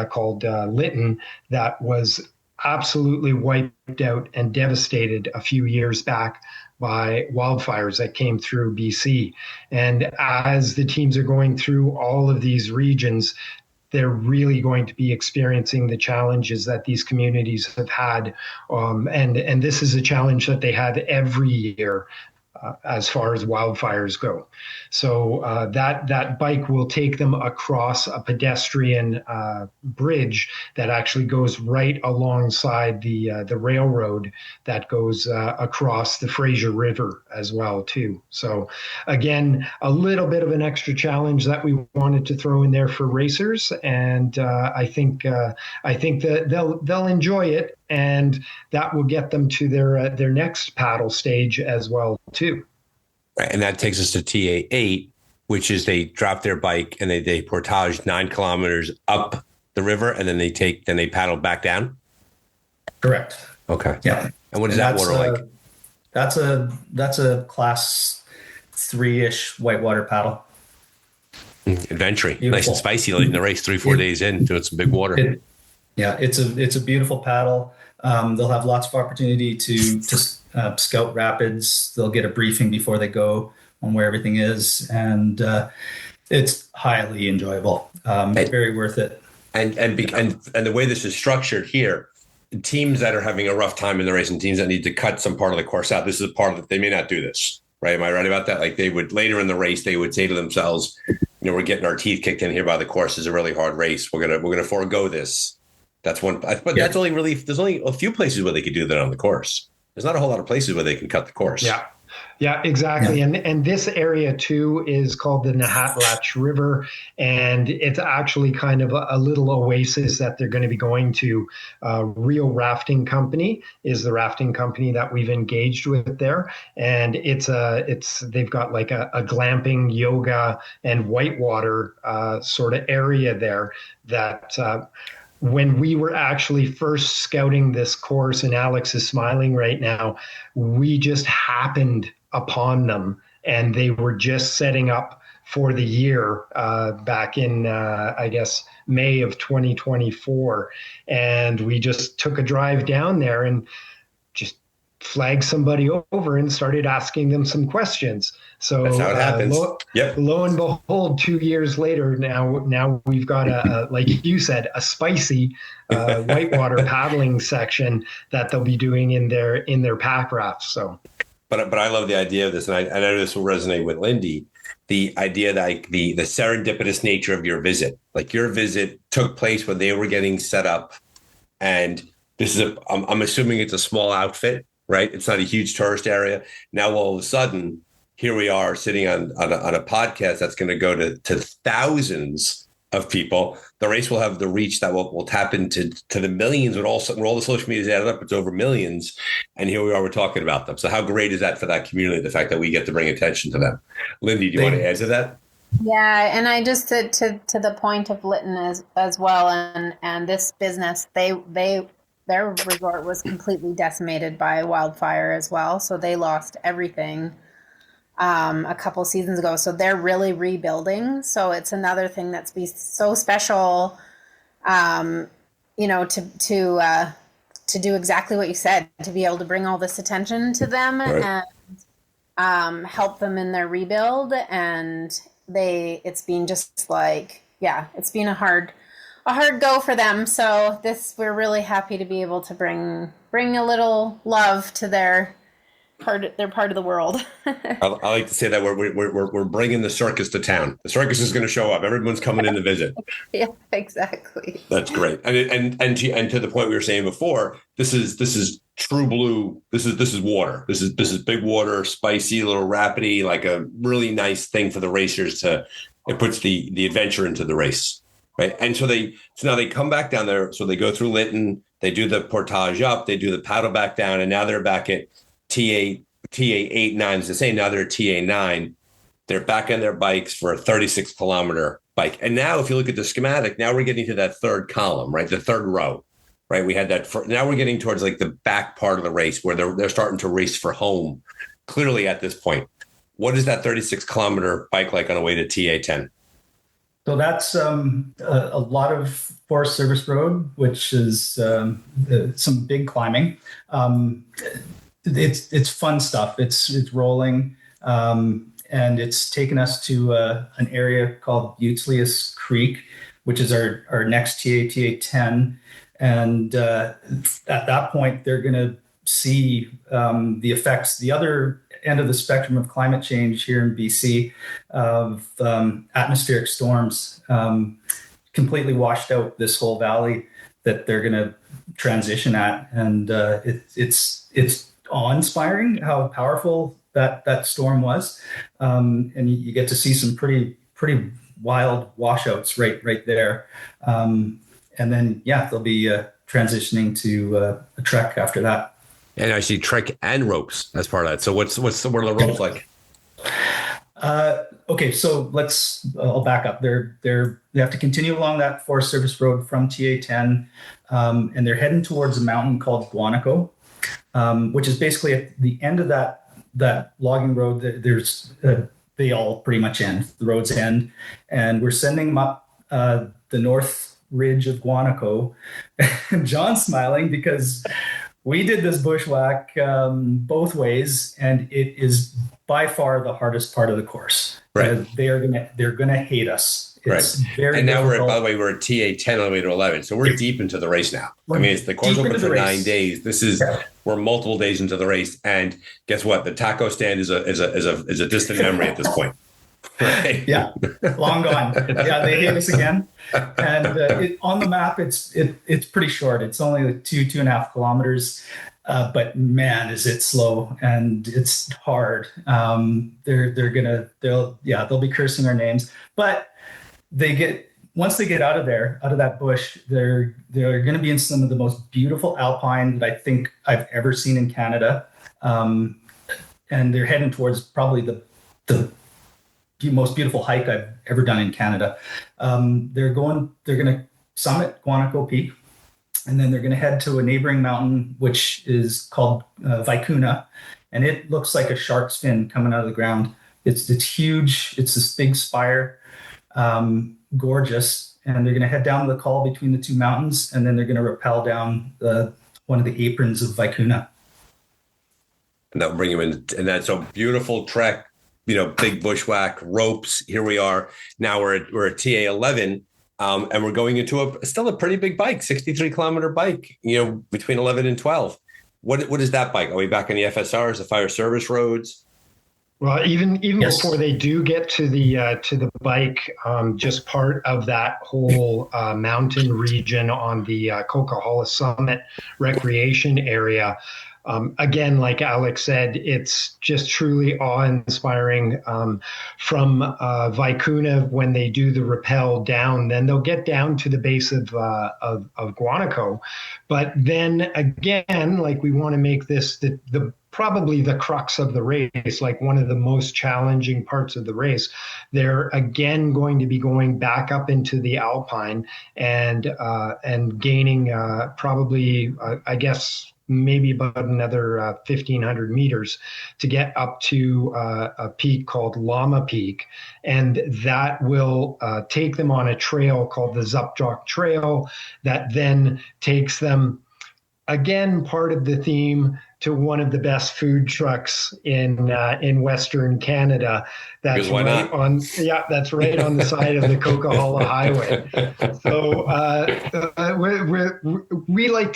called Lytton that was absolutely wiped out and devastated a few years back by wildfires that came through BC. And as the teams are going through all of these regions, they're really going to be experiencing the challenges that these communities have had. And this is a challenge that they had every year as far as wildfires go. So that bike will take them across a pedestrian bridge that actually goes right alongside the railroad that goes across the Fraser River as well too. So again, a little bit of an extra challenge that we wanted to throw in there for racers, and I think that they'll enjoy it, and that will get them to their next paddle stage as well too. Right, and that takes us to TA8, which is they drop their bike and they portage 9 kilometers up the river, and then they paddle back down. Correct. Okay. Yeah. And what is that water like? That's a class 3-ish whitewater paddle. Adventure, nice and spicy late in the race, 3-4 days in, doing some big water. It's a beautiful paddle. They'll have lots of opportunity to scout rapids. They'll get a briefing before they go on where everything is, and it's highly enjoyable. Very worth it. And the way this is structured here, teams that are having a rough time in the race and teams that need to cut some part of the course out, this is a part of it. They may not do this, right? Am I right about that? Like they would later in the race, they would say to themselves, we're getting our teeth kicked in here by the course. It's a really hard race. We're gonna forego this. That's one, but that's only really, there's only a few places where they could do that on the course. There's not a whole lot of places where they can cut the course. Yeah, exactly. Yeah. And this area too is called the Nahatlatch River, and it's actually kind of a little oasis that they're going to be going to. Real Rafting Company is the rafting company that we've engaged with there, and they've got like a glamping, yoga, and whitewater sort of area there that. When we were actually first scouting this course, and Alex is smiling right now, we just happened upon them, and they were just setting up for the year back in, I guess, May of 2024. And we just took a drive down there and just flagged somebody over and started asking them some questions. So that's how it happens. Lo and behold, 2 years later, now we've got like you said, a spicy whitewater paddling section that they'll be doing in their pack rafts. So, but I love the idea of this, and I know this will resonate with Lindy. The idea that the serendipitous nature of your visit, like your visit took place when they were getting set up, and this is I'm assuming it's a small outfit, right? It's not a huge tourist area. Now all of a sudden, here we are sitting on a podcast that's going to go to thousands of people. The race will have the reach that will tap into the millions. When all the social media is added up, it's over millions. And here we are, we're talking about them. So how great is that for that community? The fact that we get to bring attention to them. Lindy, do you want to add to that? Yeah, and I just to the point of Lytton as well, and this business, their resort was completely decimated by wildfire as well. So they lost everything a couple seasons ago. So they're really rebuilding. So it's another thing that's so special, to to do exactly what you said, to be able to bring all this attention to them and help them in their rebuild. And it's been just like, it's been a hard go for them. So we're really happy to be able to bring a little love to their part of the world. I like to say that we're bringing the circus to town. The circus is going to show up. Everyone's coming in to visit. Yeah, exactly. That's great. And to the point we were saying before, this is true blue. This is water. This is big water, spicy, a little rapidy, like a really nice thing for the racers it puts the adventure into the race. Right. And so now they come back down there. So they go through Lytton, they do the portage up, they do the paddle back down, and now they're back at TA 8-9 is the same. Now they're at TA 9. They're back on their bikes for a 36 kilometer bike. And now if you look at the schematic, now we're getting to that third column, right? The third row, right? We had that. Now we're getting towards like the back part of the race where they're starting to race for home. Clearly at this point, what is that 36 kilometer bike like on the way to TA 10? So that's a lot of Forest Service Road, which is some big climbing. It's fun stuff. It's rolling, and it's taken us to an area called Butzelius Creek, which is our next TA 10. And at that point, they're going to see the effects, the other end of the spectrum of climate change here in BC, of atmospheric storms completely washed out this whole valley that they're going to transition at. And it's awe-inspiring how powerful that storm was. And you get to see some pretty wild washouts right there. And then, they'll be transitioning to a trek after that. And I see trek and ropes as part of that. So what are the ropes like? Okay, so I'll back up. They have to continue along that Forest Service Road from TA 10, and they're heading towards a mountain called Guanaco, which is basically at the end of that logging road. They all pretty much end. The roads end, and we're sending them up the north ridge of Guanaco. And John's smiling because we did this bushwhack both ways, and it is by far the hardest part of the course. Right. They're gonna hate us. It's right. Very and now difficult. by the way, we're at TA 10 all the way to 11. So we're deep into the race now. It's the course open for 9 days. We're multiple days into the race. And guess what? The taco stand is a distant memory at this point. Right. Yeah. Long gone. Yeah. They hate us again. And on the map, it's pretty short. It's only like 2.5 kilometers. But man, is it slow and it's hard. They'll be cursing our names, but once they get out of that bush, they're going to be in some of the most beautiful alpine that I think I've ever seen in Canada. And they're heading towards probably the most beautiful hike I've ever done in Canada. They're going to summit Guanaco Peak, and then they're going to head to a neighboring mountain, which is called Vicuna, and it looks like a shark's fin coming out of the ground. It's huge. It's this big spire, gorgeous. And they're going to head down the col between the two mountains, and then they're going to rappel down one of the aprons of Vicuna. And that'll bring you in, and that's a beautiful trek. Big bushwhack, ropes. Here we are. Now we're at TA 11. And we're going into still a pretty big bike, 63 kilometer bike, between 11 and 12. What is that bike? Are we back on the FSRs, the fire service roads? Well, even Yes. Before they do get to the bike, just part of that whole mountain region on the Coquihalla Summit recreation area. Again, like Alex said, it's just truly awe-inspiring. From Vicuna, when they do the rappel down, then they'll get down to the base of Guanaco. But then again, like, we want to make this the probably the crux of the race, like one of the most challenging parts of the race. They're again going to be going back up into the Alpine and gaining probably, I guess, maybe about another 1,500 meters to get up to a peak called Llama Peak. And that will take them on a trail called the Zupjock Trail that then takes them again, part of the theme to one of the best food trucks in Western Canada. That's Because why right not? that's right on the side of the Coquihalla Highway. So we like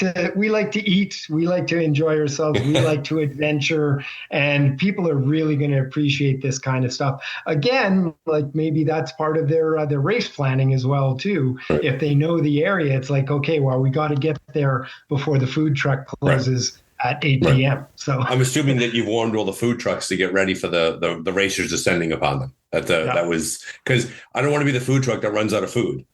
to eat, we like to enjoy ourselves, we like to adventure, and people are really going to appreciate this kind of stuff. Again, like maybe that's part of their race planning as well too. If they know the area, it's like, okay, well, we got to get there before the food truck closes at 8 p.m. So I'm assuming that you've warned all the food trucks to get ready for the racers descending upon them. That was because I don't want to be the food truck that runs out of food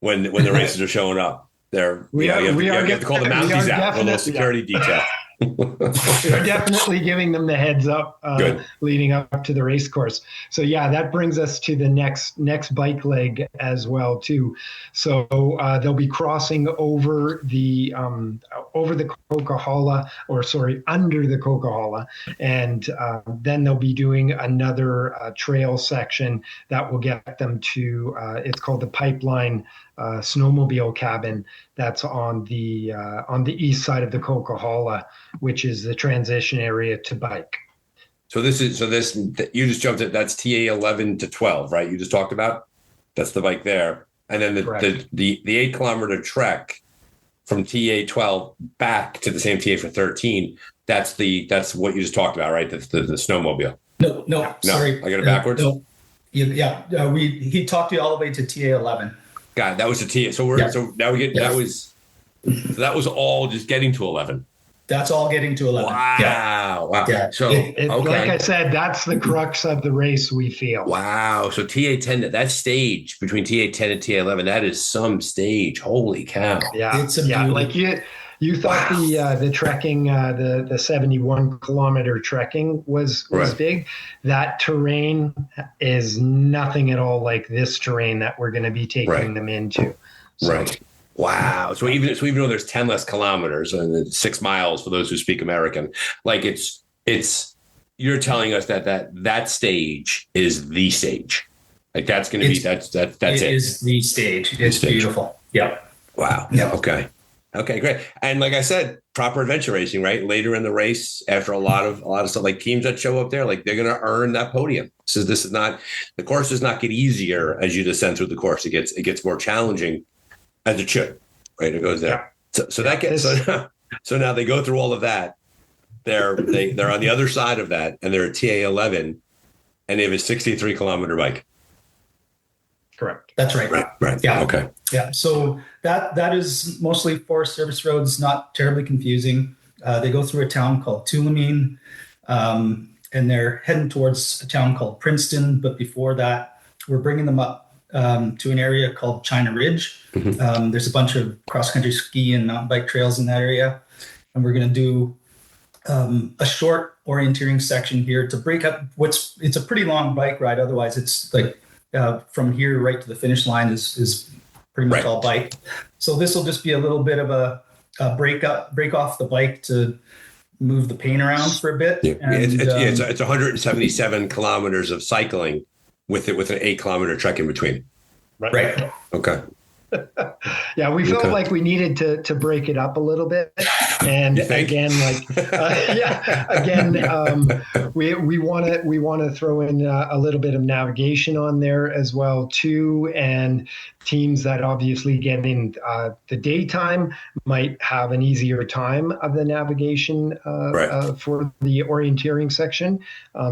when the racers are showing up. You have to call the Mounties out, a little security detail. We're definitely giving them the heads up leading up to the race course. So that brings us to the next bike leg as well too. So they'll be crossing over the Coquihalla, under the Coquihalla, and then they'll be doing another trail section that will get them to it's called the Pipeline snowmobile cabin. That's on the east side of the Coquihalla, which is the transition area to bike. So you just jumped at, that's TA 11 to 12, right? You just talked about that's the bike there, and then the 8 kilometer trek from TA 12 back to the same TA for 13. That's what you just talked about, right? That's the snowmobile. No, sorry, I got it backwards. No. He talked you all the way to TA 11. God, that was the TA. So that was all just getting to 11. That's all getting to 11. Wow. Yeah. So okay. Like I said, that's the crux of the race, we feel. Wow. So TA 10, that stage between TA 10 and TA 11, that is some stage. Holy cow. Yeah. It's like you thought the trekking, the 71 kilometer trekking was big. That terrain is nothing at all like this terrain that we're going to be taking them into. So, right. Wow. So even though there's 10 less kilometers and 6 miles for those who speak American, like it's you're telling us that stage is the stage. Like that's going to be that's it. It is the stage. It's beautiful. Yeah. Wow. Yeah. Okay, great. And like I said, proper adventure racing, right? Later in the race, after a lot of stuff, like teams that show up there, like they're going to earn that podium. This is not, the course does not get easier as you descend through the course. It gets more challenging, as it should, right? It goes there. Yeah. So now they go through all of that. They're on the other side of that, and they're at TA 11, and they have a 63 kilometer bike. Correct. That's right. Right. Yeah. Okay. Yeah. So that is mostly Forest Service roads, not terribly confusing. They go through a town called Tulameen, and they're heading towards a town called Princeton. But before that, we're bringing them up to an area called China Ridge. Mm-hmm. There's a bunch of cross-country ski and mountain bike trails in that area. And we're going to do a short orienteering section here to break up it's a pretty long bike ride. Otherwise, it's like from here right to the finish line is pretty much all bike. So this will just be a little bit of a break off the bike to move the pain around for a bit. Yeah. It's 177 kilometers of cycling with an 8 kilometer trek in between. Right. Okay. Yeah, we felt like we needed to break it up a little bit, and again, we want to throw in a little bit of navigation on there as well too, and teams that obviously get in the daytime might have an easier time of the navigation for the orienteering section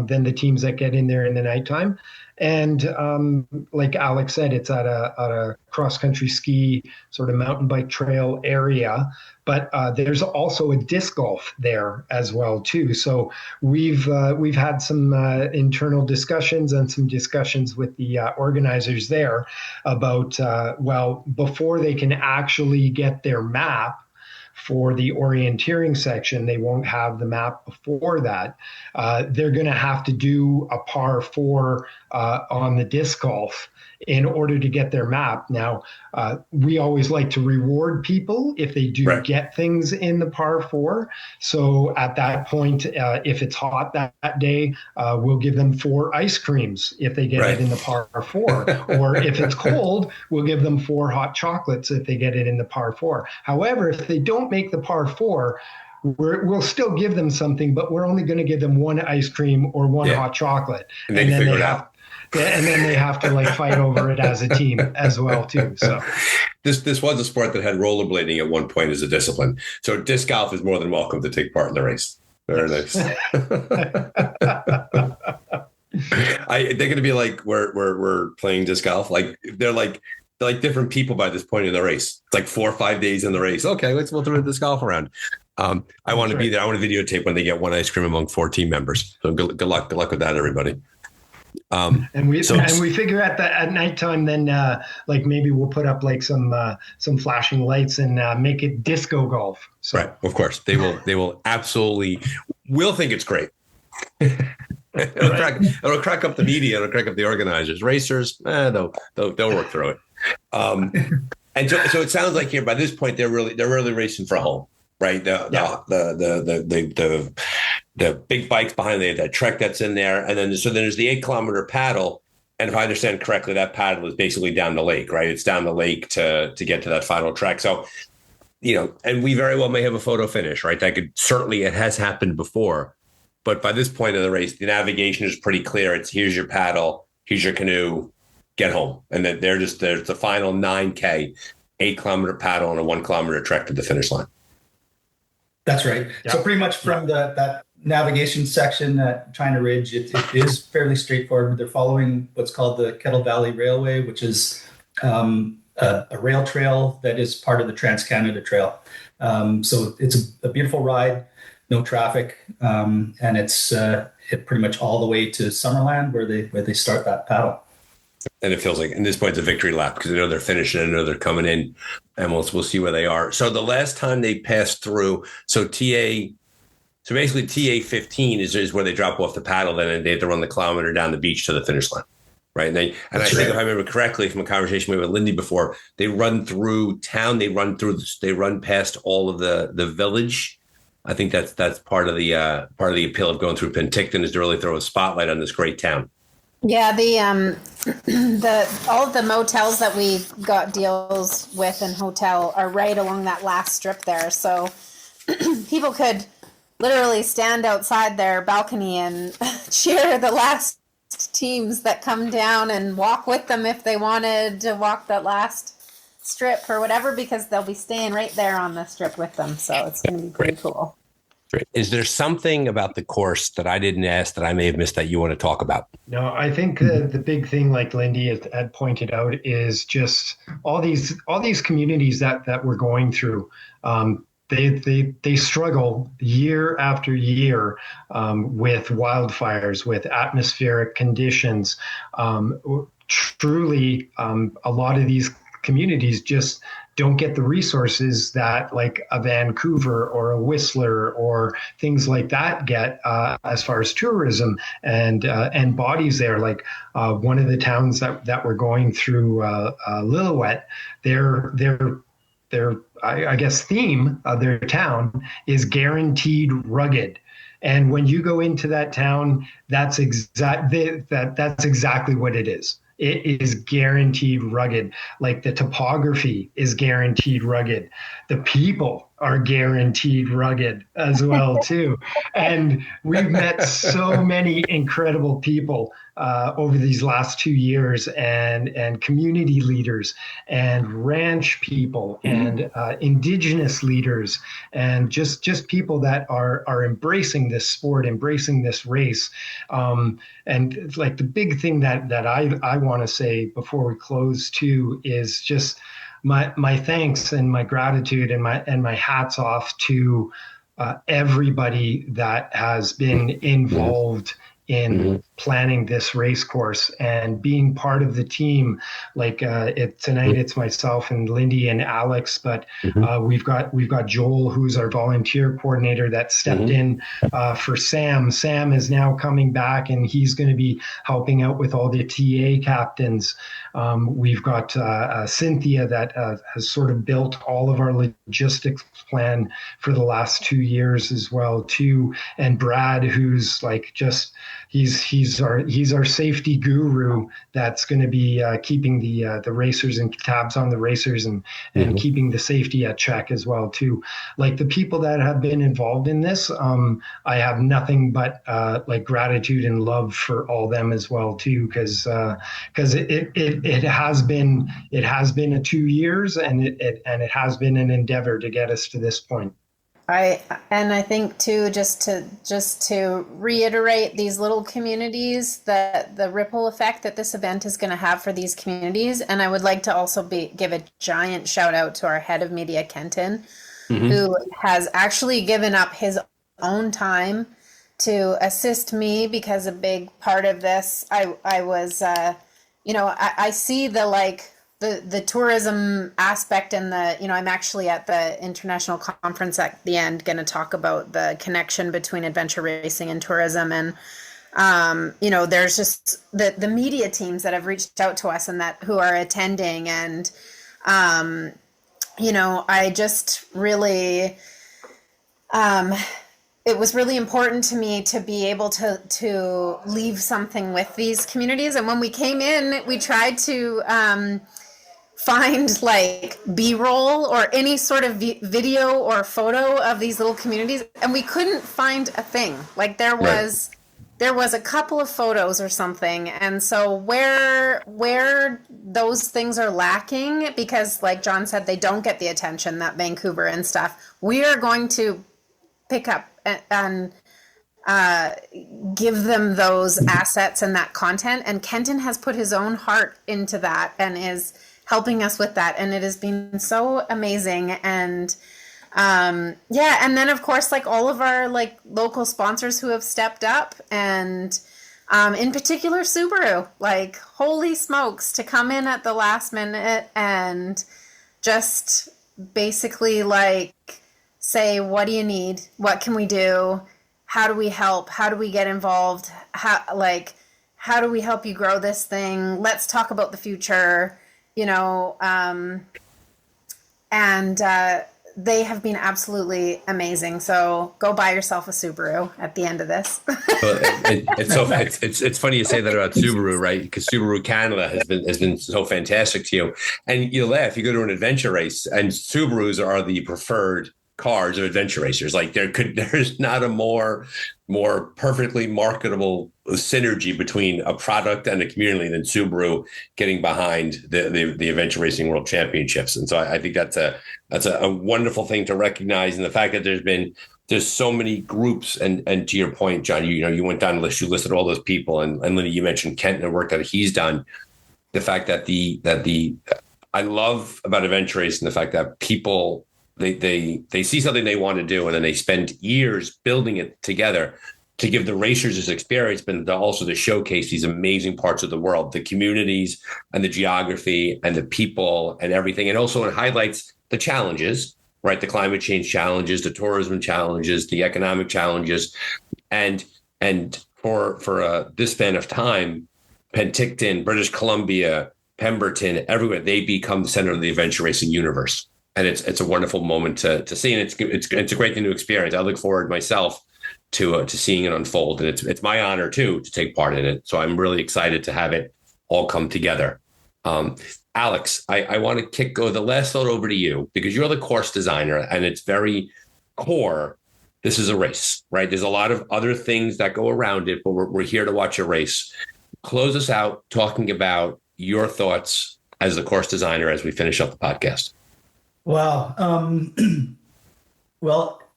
than the teams that get in there in the nighttime. And like Alex said, it's at a cross-country ski sort of mountain bike trail area, but there's also a disc golf there as well too. So we've had some internal discussions and some discussions with the organizers there about before they can actually get their map for the orienteering section, they won't have the map before that. They're going to have to do a par 4 on the disc golf in order to get their map. Now, we always like to reward people if they do get things in the par 4. So at that point, if it's hot that day, we'll give them 4 ice creams if they get it in the par 4. Or if it's cold, we'll give them 4 hot chocolates if they get it in the par 4. However, if they don't make the par 4, we'll still give them something, but we're only going to give them 1 ice cream or 1 hot chocolate. And then they have and then they have to like fight over it as a team as well too. So this was a sport that had rollerblading at one point as a discipline. So disc golf is more than welcome to take part in the race. Very nice. They're going to be like we're playing disc golf. Like they're like different people by this point in the race. It's like 4 or 5 days in the race. Okay, we'll throw this golf around. I want to be there. I want to videotape when they get 1 ice cream among 4 team members. So good luck with that, everybody. And we figure at nighttime, then like maybe we'll put up like some flashing lights and make it disco golf. So. Right, of course they will absolutely will think it's great. It'll crack up the media. It'll crack up the organizers, racers. They'll work through it. And so it sounds like here by this point they're really racing for home, right? The big bikes behind that trek that's in there, and then there's the 8-kilometer paddle. And if I understand correctly, that paddle is basically down the lake, right? It's down the lake to get to that final trek. So, and we very well may have a photo finish, right? It has happened before, but by this point in the race, the navigation is pretty clear. It's here's your paddle, here's your canoe, get home, and then there's the final 9K, 8-kilometer paddle and a 1-kilometer trek to the finish line. That's right. Yeah. So pretty much from that navigation section at China Ridge, it is fairly straightforward. They're following what's called the Kettle Valley Railway, which is a rail trail that is part of the Trans-Canada Trail. So it's a beautiful ride, no traffic, and it's pretty much all the way to Summerland where they start that paddle. And it feels like, at this point, it's a victory lap because I know they're finishing, I know they're coming in, and we'll see where they are. So the last time they passed through, basically TA 15 is where they drop off the paddle, then they have to run the kilometer down the beach to the finish line, right? And I think if I remember correctly from a conversation we had with Lindy before, they run through town, they run past all of the village. I think that's part of the appeal of going through Penticton is to really throw a spotlight on this great town. Yeah, all of the motels that we got deals with and hotel are right along that last strip there. So people could literally stand outside their balcony and cheer the last teams that come down and walk with them if they wanted to walk that last strip or whatever, because they'll be staying right there on the strip with them. So it's going to be pretty cool. Great. Is there something about the course that I didn't ask that I may have missed that you want to talk about? No, I think the big thing, like Lindy had pointed out, is just all these communities that we're going through. They struggle year after year with wildfires, with atmospheric conditions. Truly, a lot of these communities just don't get the resources that like a Vancouver or a Whistler or things like that get as far as tourism and bodies there. Like one of the towns that we're going through, Lillooet, their I guess theme of their town is guaranteed rugged. And when you go into that town, that's exactly what it is. It is guaranteed rugged. Like the topography is guaranteed rugged. The people are guaranteed rugged as well too. And we've met so many incredible people over these last 2 years, and community leaders and ranch people and indigenous leaders and just people that are embracing this sport, embracing this race. And like the big thing that I want to say before we close too is just my thanks and my gratitude and my hats off to everybody that has been involved in planning this race course and being part of the team. Like tonight, it's myself and Lindy and Alex, but we've got Joel, who's our volunteer coordinator, that stepped in for Sam. Sam is now coming back, and he's going to be helping out with all the TA captains. We've got Cynthia that has sort of built all of our logistics plan for the last 2 years as well too, and Brad, who's like just he's our safety guru that's going to be keeping the racers and tabs on the racers and keeping the safety at check as well too. Like the people that have been involved in this, I have nothing but like gratitude and love for all them as well too, because it has been a 2 years, and it has been an endeavor to get us to this point. I think too, just to reiterate these little communities, the ripple effect that this event is going to have for these communities. And I would like to also give a giant shout out to our head of media, Kenton, who has actually given up his own time to assist me, because a big part of this, I was, I see the tourism aspect, and I'm actually at the international conference at the end going to talk about the connection between adventure racing and tourism. And, there's just the media teams that have reached out to us and who are attending. And, I just really, it was really important to me to be able to leave something with these communities. And when we came in, we tried to, find like B-roll or any sort of video or photo of these little communities, and we couldn't find a thing. Like there was a couple of photos or something. And so where those things are lacking, because like John said, they don't get the attention that Vancouver and stuff, we are going to pick up and give them those assets and that content. And Kenton has put his own heart into that and is helping us with that, and it has been so amazing. And and then of course, like all of our like local sponsors who have stepped up, and in particular Subaru, like holy smokes, to come in at the last minute and just basically like say, what do you need, what can we do, how do we help, how do we get involved, how do we help you grow this thing, let's talk about the future. And they have been absolutely amazing. So go buy yourself a Subaru at the end of this. It's funny you say that about Subaru, right? Because Subaru Canada has been so fantastic to you. And you laugh, you go to an adventure race, and Subarus are the preferred cars of adventure racers. Like there's not a more perfectly marketable synergy between a product and a community than Subaru getting behind the Adventure Racing World Championships. And so I think that's a wonderful thing to recognize. And the fact that there's so many groups, and to your point, John, you went down the list, you listed all those people, and Linda, you mentioned Kent and the work that he's done. The fact that I love about adventure racing, the fact that people, they see something they want to do, and then they spend years building it together to give the racers this experience, but also to showcase these amazing parts of the world, the communities and the geography and the people and everything. And also it highlights the challenges, right? The climate change challenges, the tourism challenges, the economic challenges. And for this span of time, Penticton, British Columbia, Pemberton, everywhere, they become the center of the adventure racing universe. And it's a wonderful moment to see, and it's a great thing to experience. I look forward myself to seeing it unfold, and it's my honor too to take part in it. So I'm really excited to have it all come together. Alex, I want to go the last thought over to you, because you're the course designer, and it's very core. This is a race, right? There's a lot of other things that go around it, but we're here to watch a race. Close us out talking about your thoughts as the course designer as we finish up the podcast. Wow.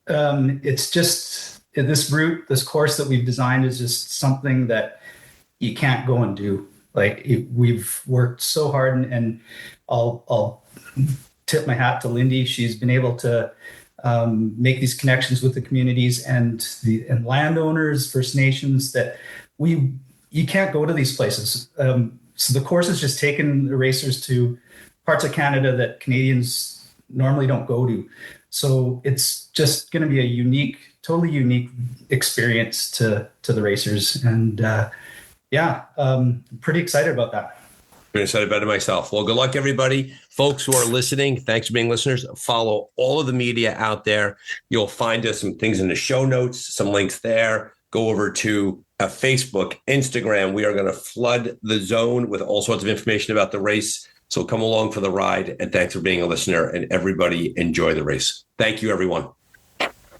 It's just this route, this course that we've designed is just something that you can't go and do. Like we've worked so hard, and I'll tip my hat to Lindy. She's been able to make these connections with the communities and landowners, First Nations, that we you can't go to these places. So the course has just taken the racers to parts of Canada that Canadians normally don't go to. So it's just going to be a totally unique experience to the racers. And pretty excited about that. I'm excited about it myself. Well, good luck, everybody. Folks who are listening, thanks for being listeners. Follow all of the media out there. You'll find us some things in the show notes, some links there. Go over to Facebook, Instagram. We are going to flood the zone with all sorts of information about the race. So come along for the ride. And thanks for being a listener. And everybody enjoy the race. Thank you, everyone.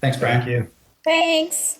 Thanks, Brian. Thank you. Thanks.